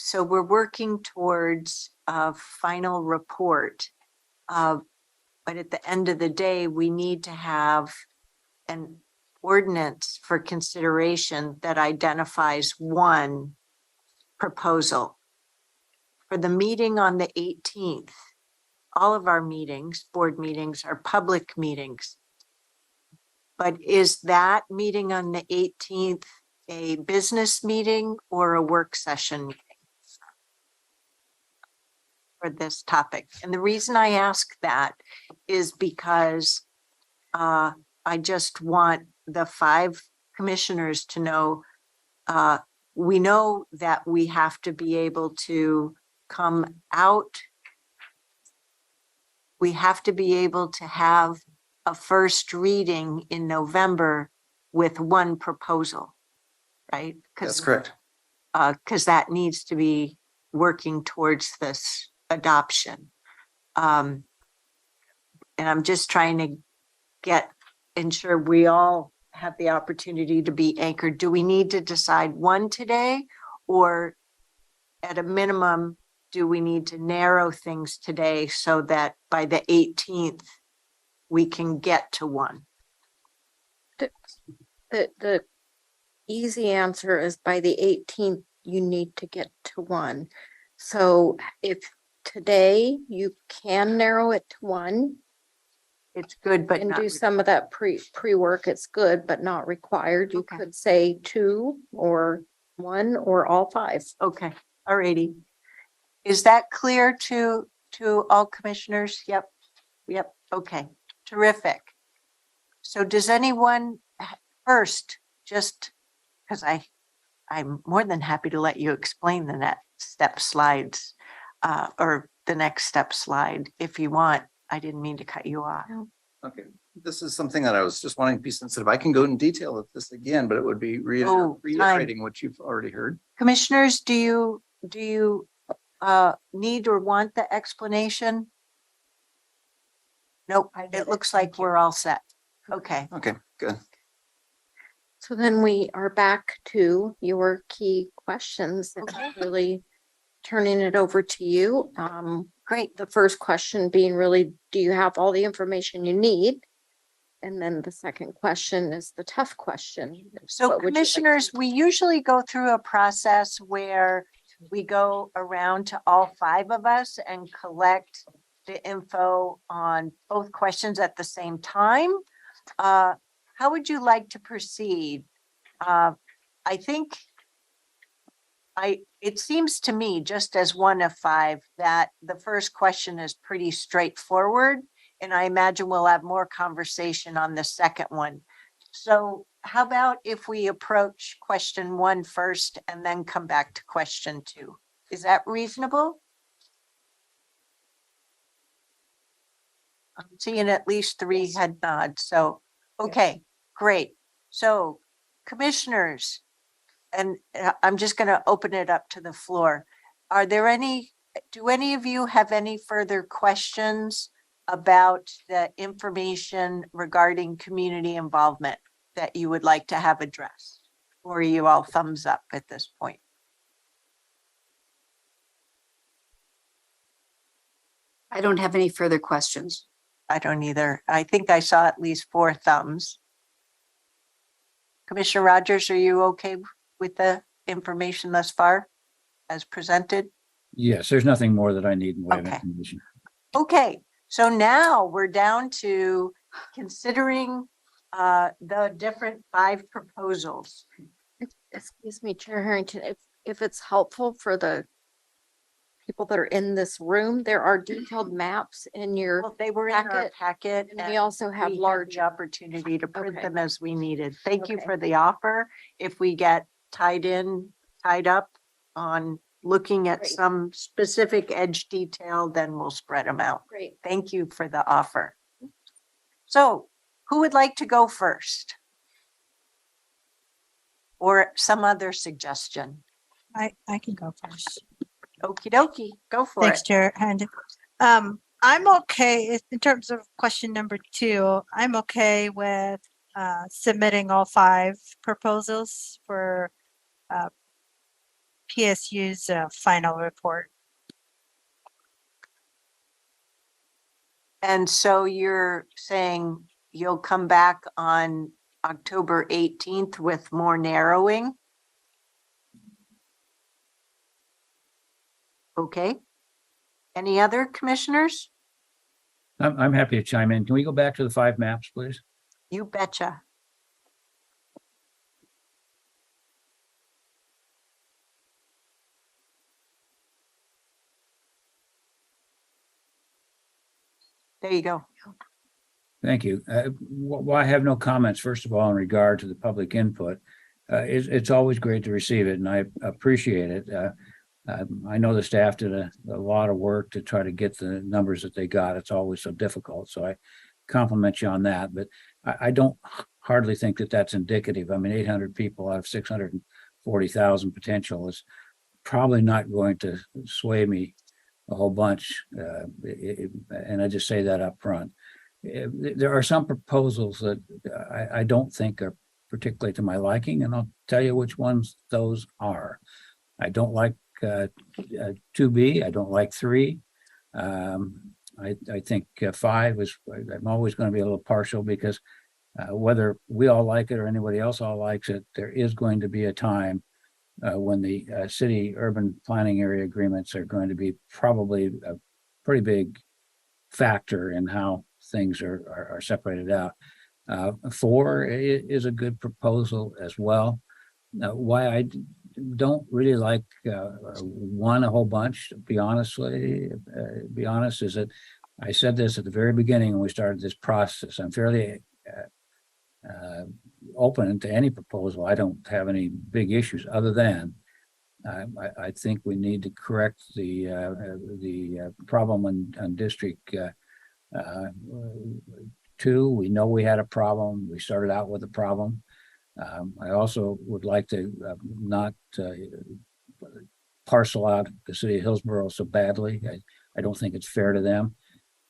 So we're working towards a final report, but at the end of the day, we need to have an ordinance for consideration that identifies one proposal. For the meeting on the 18th, all of our meetings, board meetings, are public meetings. But is that meeting on the 18th a business meeting or a work session meeting for this topic? And the reason I ask that is because I just want the 5 commissioners to know, we know that we have to be able to come out. We have to be able to have a first reading in November with one proposal, right? That's correct. Because that needs to be working towards this adoption. And I'm just trying to ensure we all have the opportunity to be anchored. Do we need to decide one today, or at a minimum, do we need to narrow things today so that by the 18th we can get to one? The easy answer is by the 18th, you need to get to one. So if today you can narrow it to one, It's good, but And not. do some of that pre-work. It's good, but not required. You Okay. could say 2 or 1 or all 5. Okay, alrighty. Is that clear to all commissioners? Yep, yep, okay, terrific. So does anyone first, just because I'm more than happy to let you explain the next step slides, or the next step slide if you want. I didn't mean to cut you off. Okay, this is something that I was just wanting to be sensitive. I can go in detail with this again, but it would be Oh, time. reiterating what you've already heard. Commissioners, do you need or want the explanation? Nope, it looks like we're all set. Okay. Okay, good. So then we are back to your key questions. and Okay. Really turning it over to you. Great. The first question being really, do you have all the information you need? And then the second question is the tough question. So What would you like to commissioners, we usually go through a process where we go around to all 5 of us and collect the info on both questions at the same time. How would you like to proceed? I think it seems to me, just as one of 5, that the first question is pretty straightforward. And I imagine we'll have more conversation on the second one. So how about if we approach question 1 first and then come back to question 2? Is that reasonable? I'm seeing at least 3 head nods. So, okay, great. So commissioners, and I'm just going to open it up to the floor. Do any of you have any further questions about the information regarding community involvement that you would like to have addressed? Or are you all thumbs up at this point? I don't have any further questions. I don't either. I think I saw at least 4 thumbs. Commissioner Rogers, are you okay with the information thus far as presented? Yes, there's nothing more that I need in way of Okay. information. Okay, so now we're down to considering the different 5 proposals. Excuse me, Chair Harrington, if it's helpful for the people that are in this room, there are detailed maps in your, Well, they were in our packet. and we also have we had large. the opportunity to print Okay. them as we needed. Thank you Okay. for the offer. If we get tied up on looking at Great. some specific edge detail, then we'll spread them out. Great. Thank you for the offer. So who would like to go first? Or some other suggestion? I can go first. Okie dokie, go for Thanks, it. Chair. And I'm okay in terms of question number 2. I'm okay with submitting all 5 proposals for PSU's final report. And so you're saying you'll come back on October 18th with more narrowing? Okay. Any other commissioners? I'm happy to chime in. Can we go back to the 5 maps, please? You betcha. There you go. Thank you. While I have no comments, first of all, in regard to the public input, it's always great to receive it, and I appreciate it. I know the staff did a lot of work to try to get the numbers that they got. It's always so difficult, so I compliment you on that. But I don't hardly think that that's indicative. I mean, 800 people out of 640,000 potential is probably not going to sway me a whole bunch, and I just say that up front. There are some proposals that I don't think are particularly to my liking, and I'll tell you which ones those are. I don't like 2B. I don't like 3. I think 5 is, I'm always going to be a little partial because whether we all like it or anybody else all likes it, there is going to be a time when the city urban planning area agreements are going to be probably a pretty big factor in how things are separated out. 4 is a good proposal as well. Why I don't really like 1 a whole bunch, to be honest, is that I said this at the very beginning when we started this process. I'm fairly open to any proposal. I don't have any big issues other than I think we need to correct the problem on District 2. We know we had a problem. We started out with a problem. I also would like to not parcel out the city of Hillsborough so badly. I don't think it's fair to them.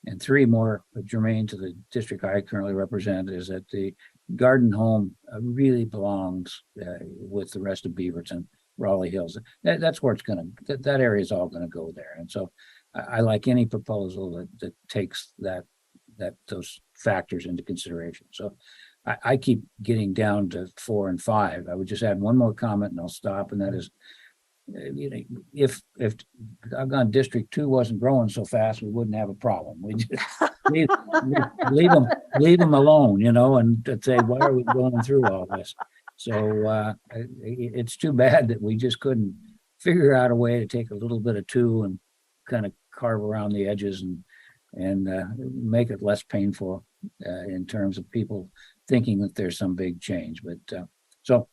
And 3, more germane to the district I currently represent, is that the garden home really belongs with the rest of Beaverton, Raleigh Hills. That's where it's that area is all gonna go there. And so I like any proposal that takes those factors into consideration. So I keep getting down to 4 and 5. I would just add one more comment and I'll stop, and that is, if District 2 wasn't growing so fast, we wouldn't have a problem. We just leave them alone, and say, why are we going through all this? So it's too bad that we just couldn't figure out a way to take a little bit of 2 and kind of carve around the edges and make it less painful in terms of people thinking that there's some big change. But so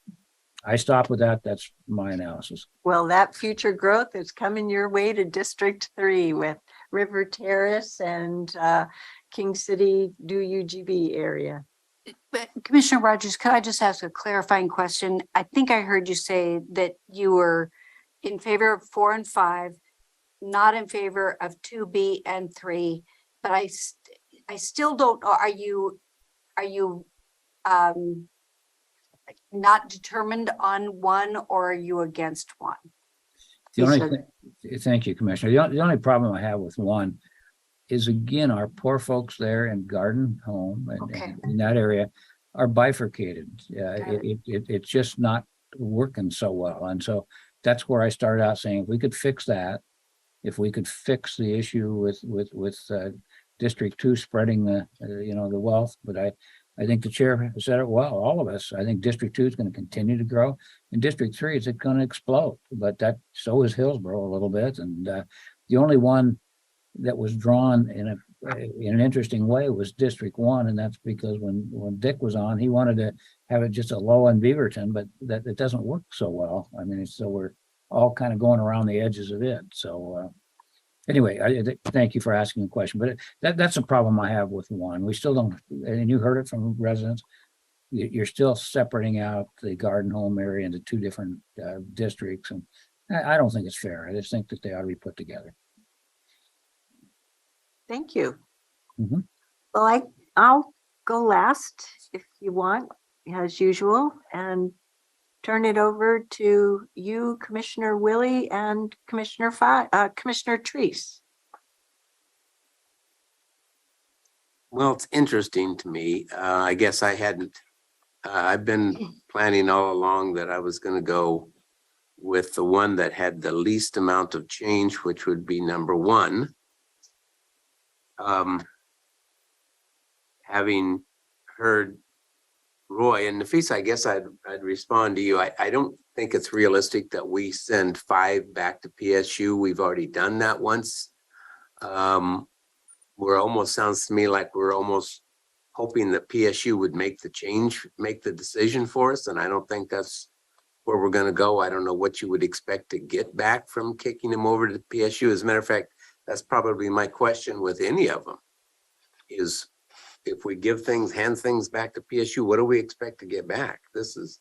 I stop with that. That's my analysis. Well, that future growth is coming your way to District 3 with River Terrace and King City, UGB area. But Commissioner Rogers, could I just ask a clarifying question? I think I heard you say that you were in favor of 4 and 5, not in favor of 2B and 3, but I still don't know. Are you not determined on 1, or are you against 1? Thank you, Commissioner. The only problem I have with 1 is, again, our poor folks there in Garden Home and in that area are bifurcated. It's just not working so well. And so that's where I started out saying, if we could fix that, if we could fix the issue with District 2 spreading the wealth. But I think the chair said it well, all of us. I think District 2 is going to continue to grow. And District 3 is going to explode. But so is Hillsborough a little bit. And the only one that was drawn in an interesting way was District 1. And that's because when Dick was on, he wanted to have it just a low in Beaverton, but that it doesn't work so well. I mean, so we're all kind of going around the edges of it. So anyway, I thank you for asking the question, but that's a problem I have with 1. We still don't, and you heard it from residents, you're still separating out the Garden Home area into 2 different districts. And I don't think it's fair. I just think that they ought to be put together. Thank you. Mhm. Well, I'll go last if you want, as usual, and turn it over to you, Commissioner Willie, and Commissioner Treese. Well, it's interesting to me. I guess I've been planning all along that I was going to go with the one that had the least amount of change, which would be number 1. Having heard Roy and Nafisa, I guess I'd respond to you. I don't think it's realistic that we send 5 back to PSU. We've already done that once. Sounds to me like we're almost hoping that PSU would make the decision for us. And I don't think that's where we're going to go. I don't know what you would expect to get back from kicking them over to PSU. As a matter of fact, that's probably my question with any of them, is if we hand things back to PSU, what do we expect to get back? This is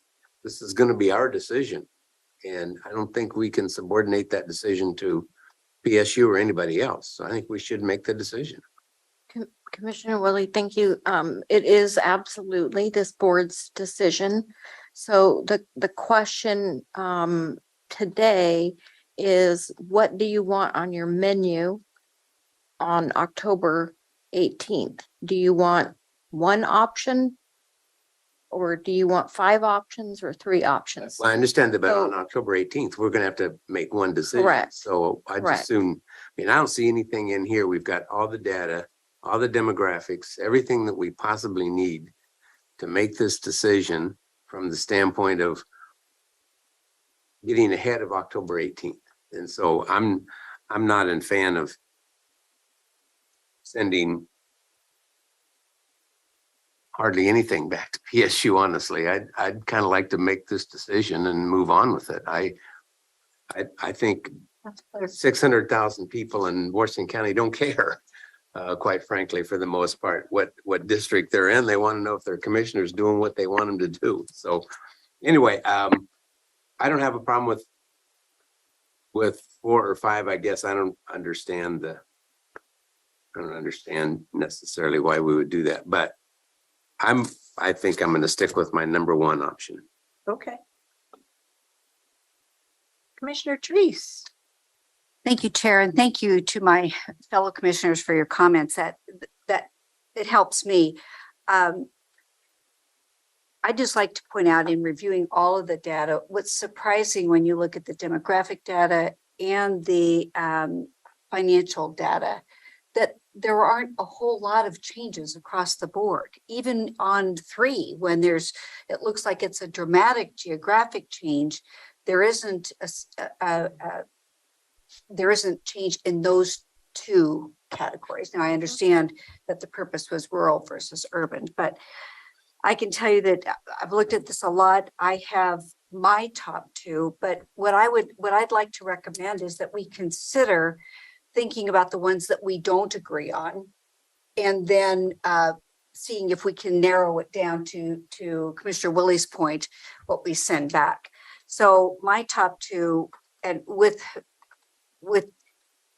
going to be our decision. And I don't think we can subordinate that decision to PSU or anybody else. So I think we should make the decision. Commissioner Willie, thank you. It is absolutely this board's decision. So the question today is, what do you want on your menu on October 18th? Do you want 1 option, or do you want 5 options or 3 options? Well, I understand that, but on October 18th, we're going to have to make one decision. Correct. So I just assume, I don't see anything in here. We've got all the data all the demographics, everything that we possibly need to make this decision from the standpoint of getting ahead of October 18th. And so I'm not a fan of sending hardly anything back to PSU, honestly. I'd kind of like to make this decision and move on with it. I think 600,000 people in Washington County don't care, quite frankly, for the most part, what district they're in. They want to know if their commissioner's doing what they want them to do. So anyway, I don't have a problem with 4 or 5, I guess. I don't understand necessarily why we would do that, but I think I'm going to stick with my number 1 option. Okay. Commissioner Treese. Thank you, Chair, and thank you to my fellow commissioners for your comments. That it helps me. I'd just like to point out in reviewing all of the data, what's surprising when you look at the demographic data and the financial data, that there aren't a whole lot of changes across the board, even on 3, when it looks like it's a dramatic geographic change. There isn't change in those 2 categories. Now, I understand that the purpose was rural versus urban, but I can tell you that I've looked at this a lot. I have my top 2, but what I'd like to recommend is that we consider thinking about the ones that we don't agree on, and then seeing if we can narrow it down to Commissioner Willie's point, what we send back. So my top 2, and with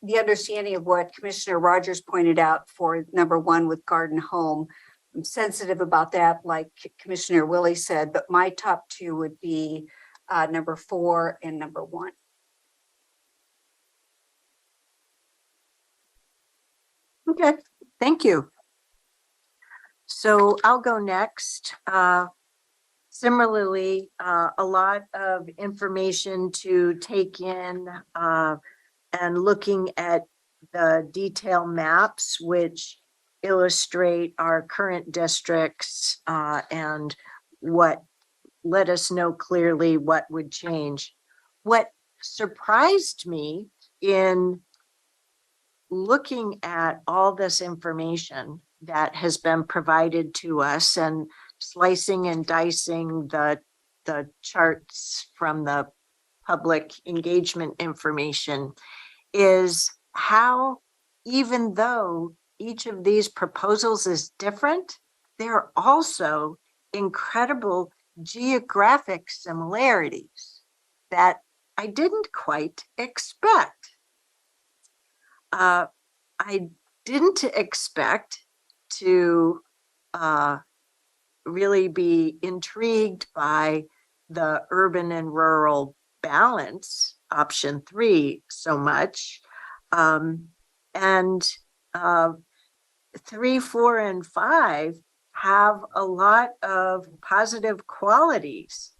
the understanding of what Commissioner Rogers pointed out for number 1 with Garden Home, I'm sensitive about that, like Commissioner Willie said, but my top 2 would be number 4 and number 1. Okay, thank you. So I'll go next. Similarly, a lot of information to take in and looking at the detail maps, which illustrate our current districts and what let us know clearly what would change. What surprised me in looking at all this information that has been provided to us and slicing and dicing the charts from the public engagement information is how, even though each of these proposals is different, there are also incredible geographic similarities that I didn't quite expect. I didn't expect to really be intrigued by the urban and rural balance, option 3, so much. And 3, 4, and 5 have a lot of positive qualities.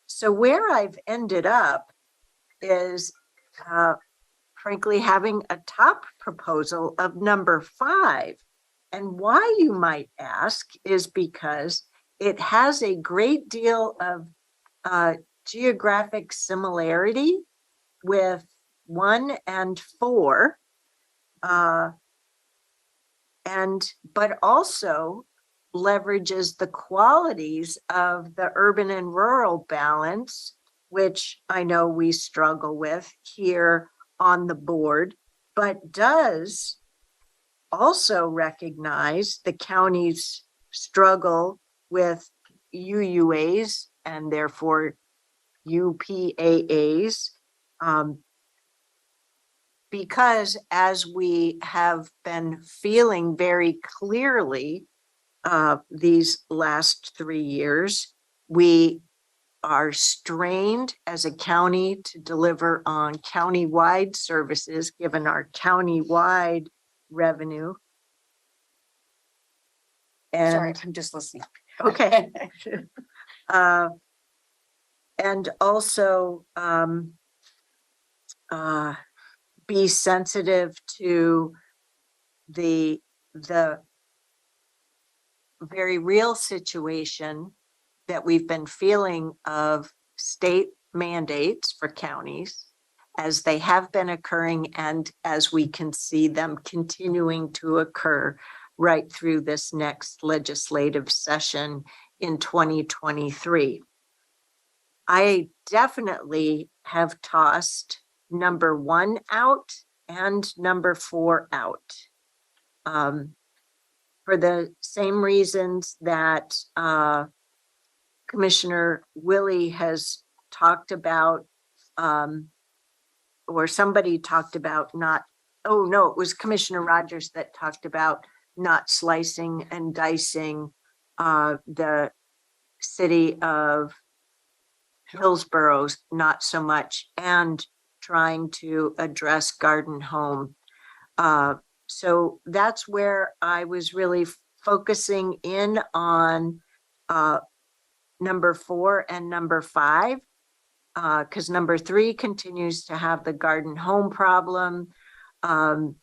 So where I've ended up is frankly having a top proposal of number 5. And why, you might ask, is because it has a great deal of geographic similarity with 1 and 4, but also leverages the qualities of the urban and rural balance, which I know we struggle with here on the board, but does also recognize the county's struggle with UUAs and therefore UPAAs, because as we have been feeling very clearly these last 3 years, we are strained as a county to deliver on county-wide services, given our county-wide revenue. Sorry, And I'm just listening. okay. And also be sensitive to the very real situation that we've been feeling of state mandates for counties as they have been occurring and as we can see them continuing to occur right through this next legislative session in 2023. I definitely have tossed number 1 out and number 4 out. For the same reasons that Commissioner Willie has talked about, or somebody talked about not, oh no, it was Commissioner Rogers that talked about not slicing and dicing the city of Hillsborough's not so much, and trying to address Garden Home. So that's where I was really focusing in on number 4 and number 5, because number 3 continues to have the Garden Home problem. And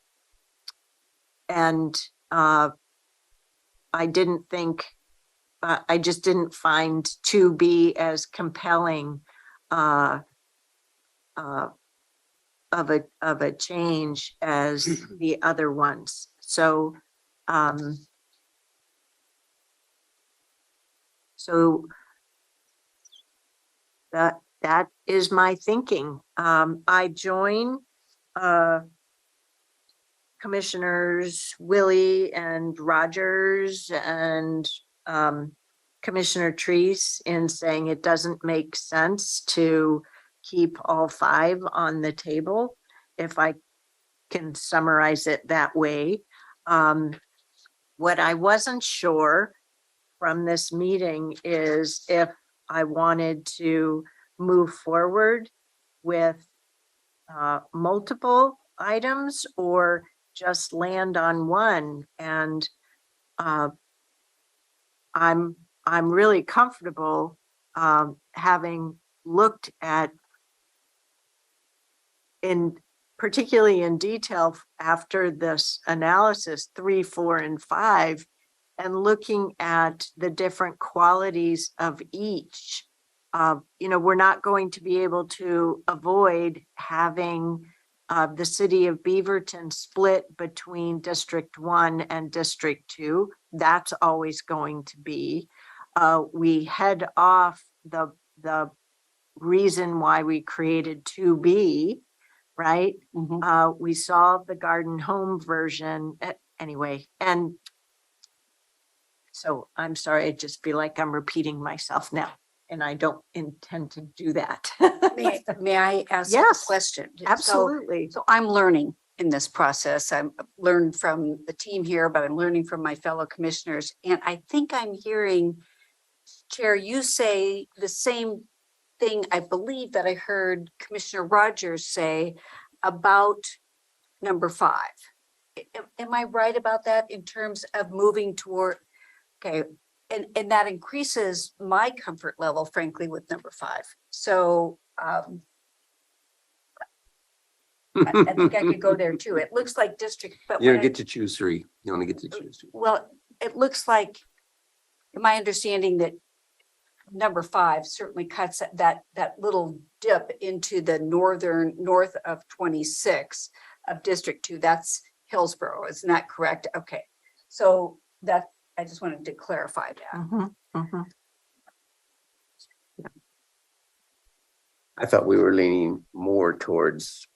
I didn't think, I just didn't find 2B as compelling of a change as the other ones. So so that is my thinking. I join Commissioners Willie and Rogers and Commissioner Treese in saying it doesn't make sense to keep all 5 on the table, if I can summarize it that way. What I wasn't sure from this meeting is if I wanted to move forward with multiple items or just land on one. And I'm really comfortable having looked at particularly in detail after this analysis 3, 4, and 5, and looking at the different qualities of each. We're not going to be able to avoid having the city of Beaverton split between District 1 and District 2. That's always going to be. We head off the reason why we created 2B, right? We saw the Garden Home version anyway. And so I'm sorry, I just feel like I'm repeating myself now, and I don't intend to do that. May I ask a Yes, question? absolutely. So I'm learning in this process. I'm learned from the team here, but I'm learning from my fellow commissioners. And I think I'm hearing, Chair, you say the same thing I believe that I heard Commissioner Rogers say about number 5. Am I right about that in terms of moving toward, okay, and that increases my comfort level, frankly, with number 5. So I think I could go there too. It looks like district, but You don't get to choose 3. You only get to choose 2. well, it looks like, my understanding that number 5 certainly cuts that little dip into the north of 26 of District 2. That's Hillsborough, isn't that correct? Okay, so that, I just wanted to clarify that. I thought we were leaning more towards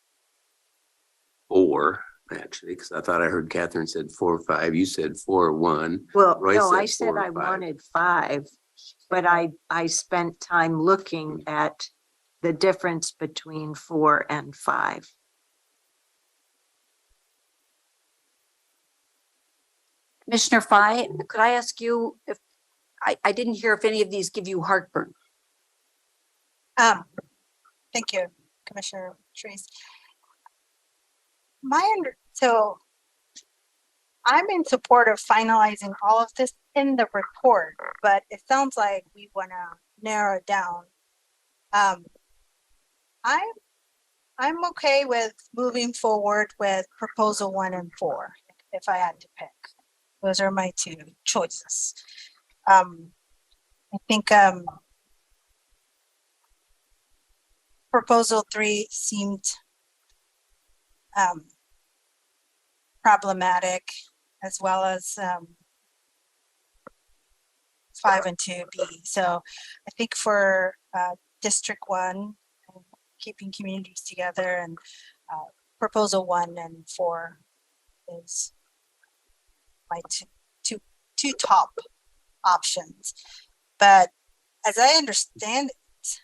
4, actually, because I thought I heard Catherine said 4 or 5. You said 4 or 1. Well, Roy no, said I said 4 or I 5. wanted 5, but I spent time looking at the difference between 4 and 5. Commissioner Fye, could I ask you if, I didn't hear if any of these give you heartburn? Thank you, Commissioner Treese. So I'm in support of finalizing all of this in the report, but it sounds like we want to narrow it down. I'm okay with moving forward with proposal 1 and 4. if I had to pick. Those are my two choices. I think proposal 3 seemed problematic, as well as 5 and 2B. So I think for District 1, keeping communities together, and proposal 1 and 4 is my two top options. But as I understand it,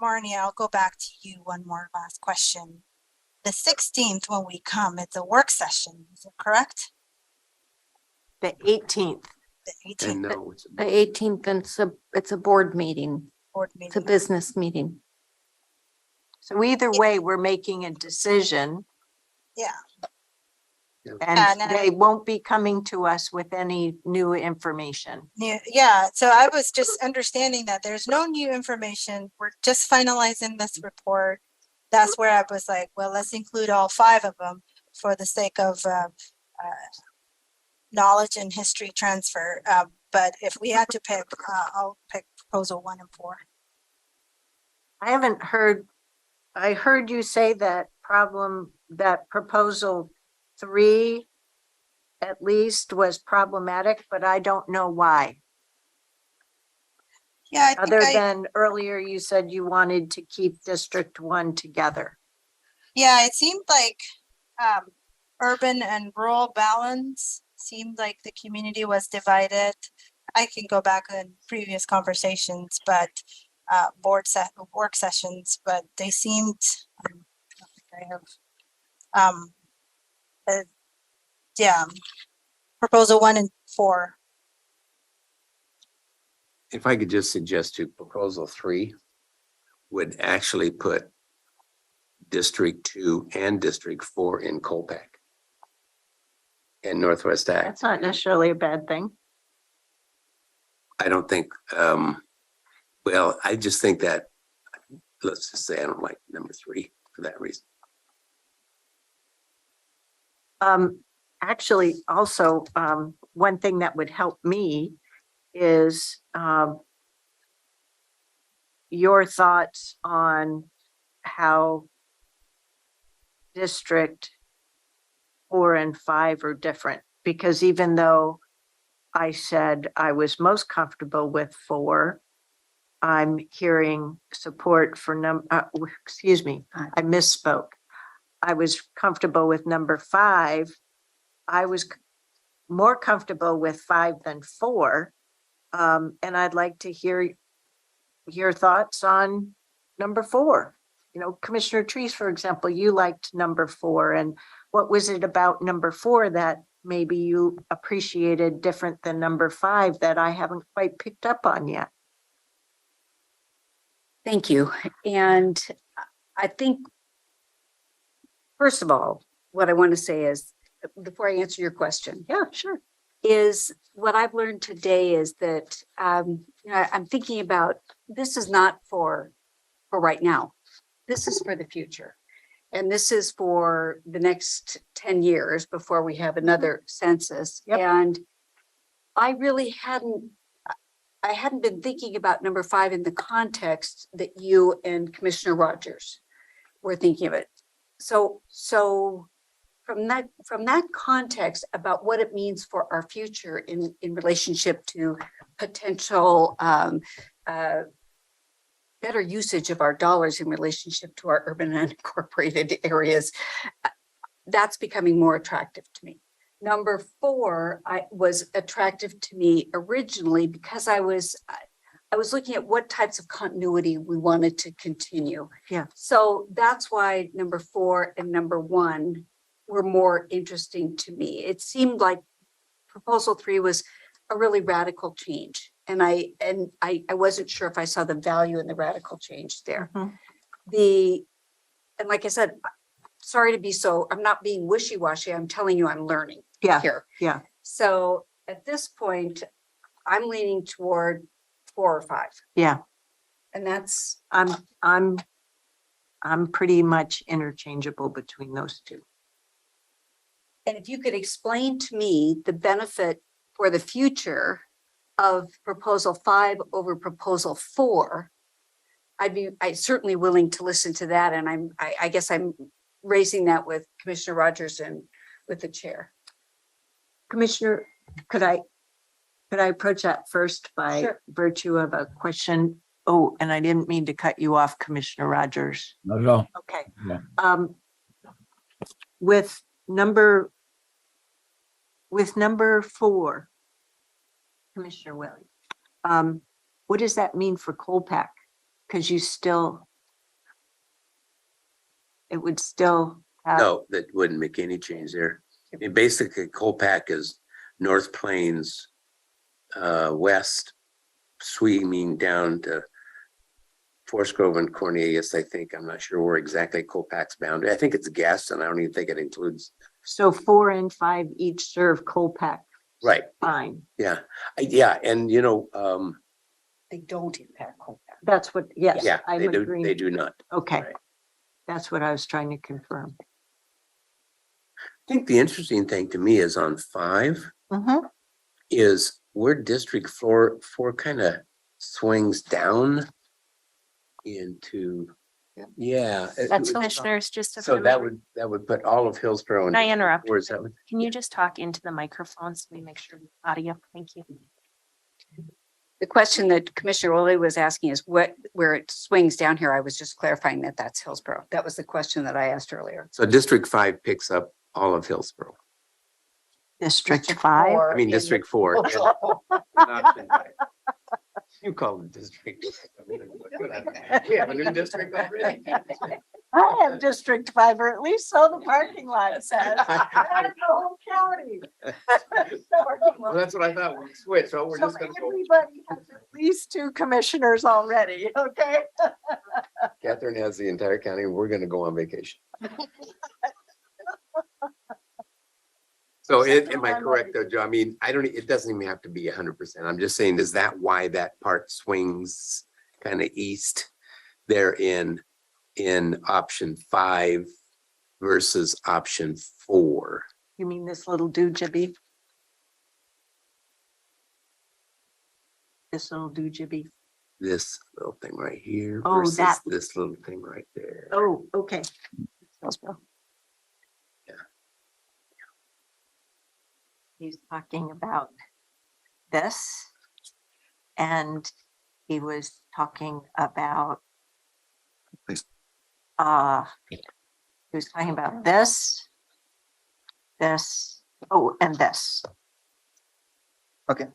Marnie, I'll go back to you one more last question. The 16th, when we come, it's a work session, is it correct? The 18th. The And 18th no, it's. The 18th, and it's a board meeting. board It's a meeting. business meeting. So either way, we're making a decision Yeah. and And they won't be coming to us with any new information. Yeah, so I was just understanding that there's no new information. We're just finalizing this report. That's where I was like, well, let's include all 5 of them for the sake of knowledge and history transfer. But if we had to pick, I'll pick proposal 1 and 4. I haven't heard, I heard you say that proposal 3 at least was problematic, but I don't know why. Yeah, I think Other than earlier you said you wanted to keep District 1 together. yeah, it seemed like urban and rural balance seemed like the community was divided. I can go back in previous conversations, but work sessions, but they seemed, I don't think I have, yeah, proposal 1 and 4. If I could just suggest to proposal 3 would actually put District 2 and District 4 in Colpack and Northwest Ag. That's not necessarily a bad thing. I don't think, well, I just think that, let's just say I don't like number 3 for that reason. Actually, also, one thing that would help me is your thoughts on how District 4 and 5 are different, because even though I said I was most comfortable with 4, I'm hearing support for excuse me, I misspoke. I was comfortable with number 5. I was more comfortable with 5 than 4. And I'd like to hear your thoughts on number 4. You know, Commissioner Trees, for example, you liked number 4. And what was it about number 4 that maybe you appreciated different than number 5 that I haven't quite picked up on yet? Thank you. And I think, first of all, what I want to say is, before I answer your question, Yeah, sure. is what I've learned today is that I'm thinking about, this is not for right now. This is for the future. And this is for the next 10 years before we have another census. Yep. And I really hadn't been thinking about number 5 in the context that you and Commissioner Rogers were thinking of it. So from that context about what it means for our future in relationship to potential better usage of our dollars in relationship to our urban and unincorporated areas, that's becoming more attractive to me. Number 4, was attractive to me originally because I was looking at what types of continuity we wanted to continue. Yeah. So that's why number 4 and number 1 were more interesting to me. It seemed like proposal 3 was a really radical change. And I wasn't sure if I saw the value in the radical change there. Mhm. And like I said, sorry to be I'm not being wishy-washy. I'm telling you, I'm learning here. Yeah. So at this point, I'm leaning toward 4 or 5. Yeah. And that's, I'm pretty much interchangeable between those two. And if you could explain to me the benefit for the future of proposal 5 over proposal 4, I'd certainly willing to listen to that. And I guess I'm raising that with Commissioner Rogers and with the chair. Commissioner, could I approach that first by Sure. virtue of a question? Oh, and I didn't mean to cut you off, Commissioner Rogers. Not at all. Okay. Yeah. With number 4, Commissioner Willie, what does that mean for Colpack? Because it would still have. No, that wouldn't make any change there. I mean, basically, Colpack is North Plains, west, sweeping down to Forest Grove and Cornelius, I think. I'm not sure where exactly Colpack's boundary. I think it's Guest, and I don't even think it includes. So 4 and 5 each serve Colpack. Right. Fine. Yeah. Yeah. And They don't impact Colpack. That's what, yes, yeah, I'm they do. agreeing. They do not. Okay. Right. That's what I was trying to confirm. I think the interesting thing to me is on 5 is where District 4 kind of swings down into. Yeah. That's commissioners, just a So minute. that would put all of Hillsborough. Can I interrupt? Where's that one? Can you just talk into the microphone so we make sure audio? Thank you. The question that Commissioner Willie was asking is where it swings down here. I was just clarifying that that's Hillsborough. That was the question that I asked earlier. So District 5 picks up all of Hillsborough. District 5. I mean, District 4. yeah. Not in five. You call it district. We have a new district already. I have District 5, or at least so the parking lot says. That's the whole county. Well, that's what I thought. We switched, so we're So just gonna go. everybody has at least 2 commissioners already, okay? Catherine has the entire county. We're gonna go on vacation. So am I correct though, Joe? I mean, it doesn't even have to be 100%. I'm just saying, is that why that part swings kind of east there in option 5 versus option 4? You mean this little doojibby? This little doojibby? This little thing right here Oh, versus that- this little thing right there. Oh, okay. Yeah. He's talking about this. And he was talking about. Please. He was talking about this, and this. Okay.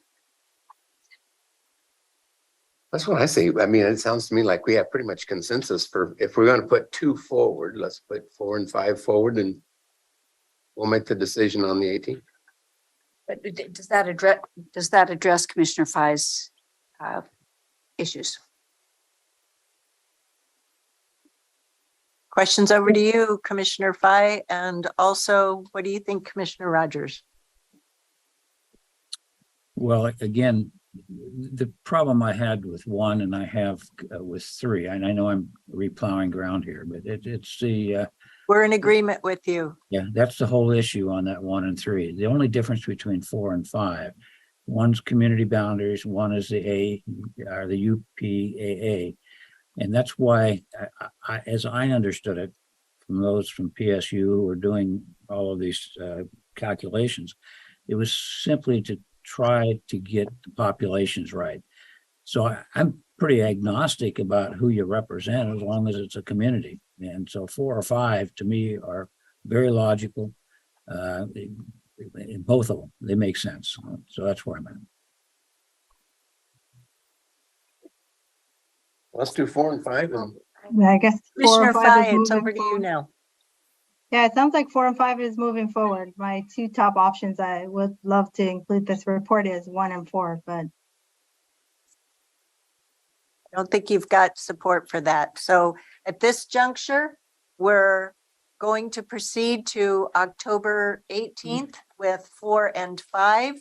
That's what I say. I mean, it sounds to me like we have pretty much consensus for, if we're gonna put 2 forward, let's put 4 and 5 forward and we'll make the decision on the 18th. But does that address Commissioner Fai's issues? Questions over to you, Commissioner Fai, and also, what do you think, Commissioner Rogers? Well, again, the problem I had with 1 and I have with 3, and I know I'm replowing ground here, but it's the, We're in agreement with you. yeah, that's the whole issue on that 1 and 3. The only difference between 4 and 5, one's community boundaries, one is the UPAA. And that's why, as I understood it, from those from PSU who are doing all of these calculations, it was simply to try to get the populations right. So I'm pretty agnostic about who you represent as long as it's a community. And so 4 or 5 to me are very logical. In both of them, they make sense. So that's where I'm at. Let's do 4 and 5 and Yeah, I guess 4 Commissioner and 5 Fai, is it's moving over to you forward. now. Yeah, it sounds like 4 and 5 is moving forward. My 2 top options, I would love to include this report is 1 and 4, but I don't think you've got support for that. So at this juncture, we're going to proceed to October 18th with 4 and 5.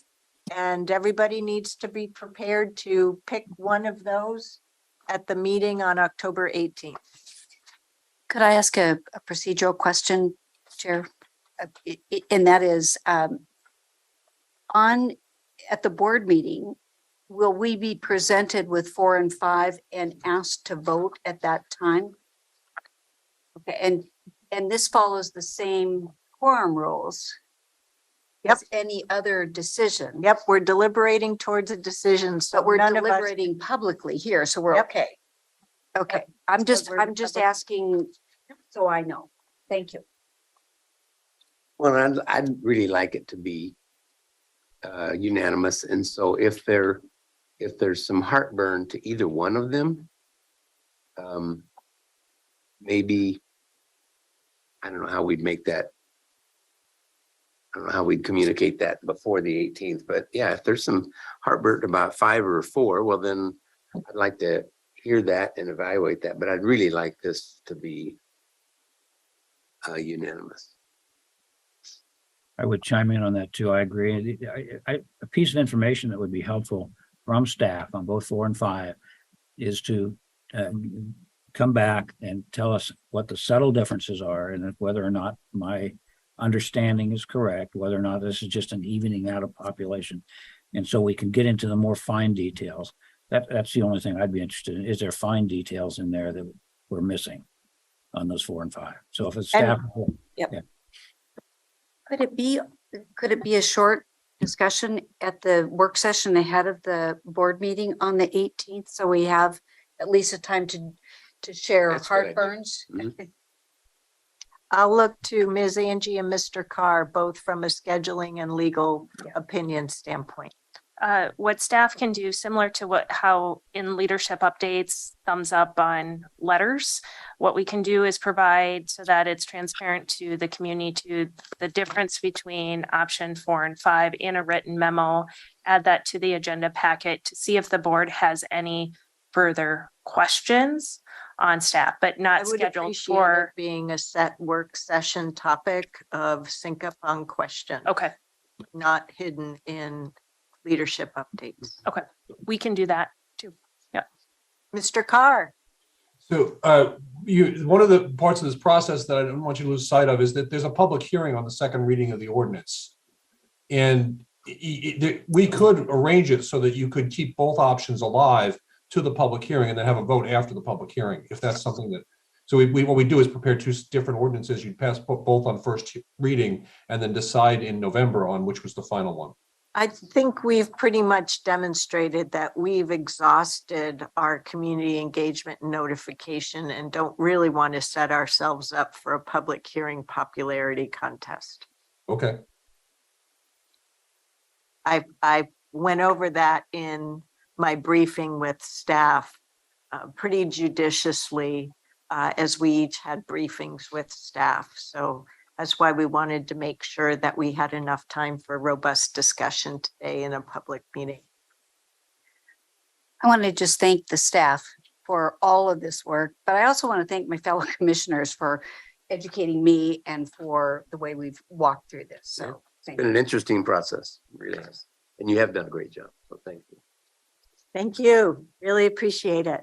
And everybody needs to be prepared to pick one of those at the meeting on October 18th. Could I ask a procedural question, Chair? and that is, at the board meeting, will we be presented with 4 and 5 and asked to vote at that time? Okay, and this follows the same quorum rules as any other decision. Yep, we're deliberating towards a decision, so But we're none of us. deliberating publicly here, so we're Yep. okay. Okay, Yep. I'm So just, we're I'm just public- asking, so I know. Thank you. Well, I'd really like it to be unanimous. And so if there's some heartburn to either one of them, maybe, I don't know how we'd make that. I don't know how we'd communicate that before the 18th, but yeah, if there's some heartburn about 5 or 4, well, then I'd like to hear that and evaluate that, but I'd really like this to be unanimous. I would chime in on that too. I agree. A piece of information that would be helpful from staff on both 4 and 5 is to come back and tell us what the subtle differences are and whether or not my understanding is correct, whether or not this is just an evening out of population. And so we can get into the more fine details. That's the only thing I'd be interested in. Is there fine details in there that we're missing on those 4 and 5? So if it's staff. Could it be a short discussion at the work session ahead of the board meeting on the 18th? So we have at least a time to share That's a good idea. heartburns. Mhm. I'll look to Ms. Angie and Mr. Carr, both from a scheduling and legal opinion standpoint. What staff can do, similar to how in leadership updates, thumbs up on letters, what we can do is provide so that it's transparent to the community, to the difference between option 4 and 5 in a written memo, add that to the agenda packet to see if the board has any further questions on staff, but I not would scheduled appreciate for. it being a set work session topic of sync up on question, Okay, not hidden in leadership updates. we can do that too. Mr. Carr, So one of the parts of this process that I don't want you to lose sight of is that there's a public hearing on the second reading of the ordinance. And we could arrange it so that you could keep both options alive to the public hearing and then have a vote after the public hearing, if that's something that, so what we do is prepare 2 different ordinances. You'd pass both on first reading and then decide in November on which was the final one. I think we've pretty much demonstrated that we've exhausted our community engagement and notification and don't really want to set ourselves up for a public hearing popularity contest. Okay. I went over that in my briefing with staff pretty judiciously as we each had briefings with staff. So that's why we wanted to make sure that we had enough time for robust discussion today in a public meeting. I want to just thank the staff for all of this work, but I also want to thank my fellow commissioners for educating me and for the way we've walked through this. So thank Been you. an interesting process, really is. And you have done a great job. So thank you. Thank you. Really appreciate it.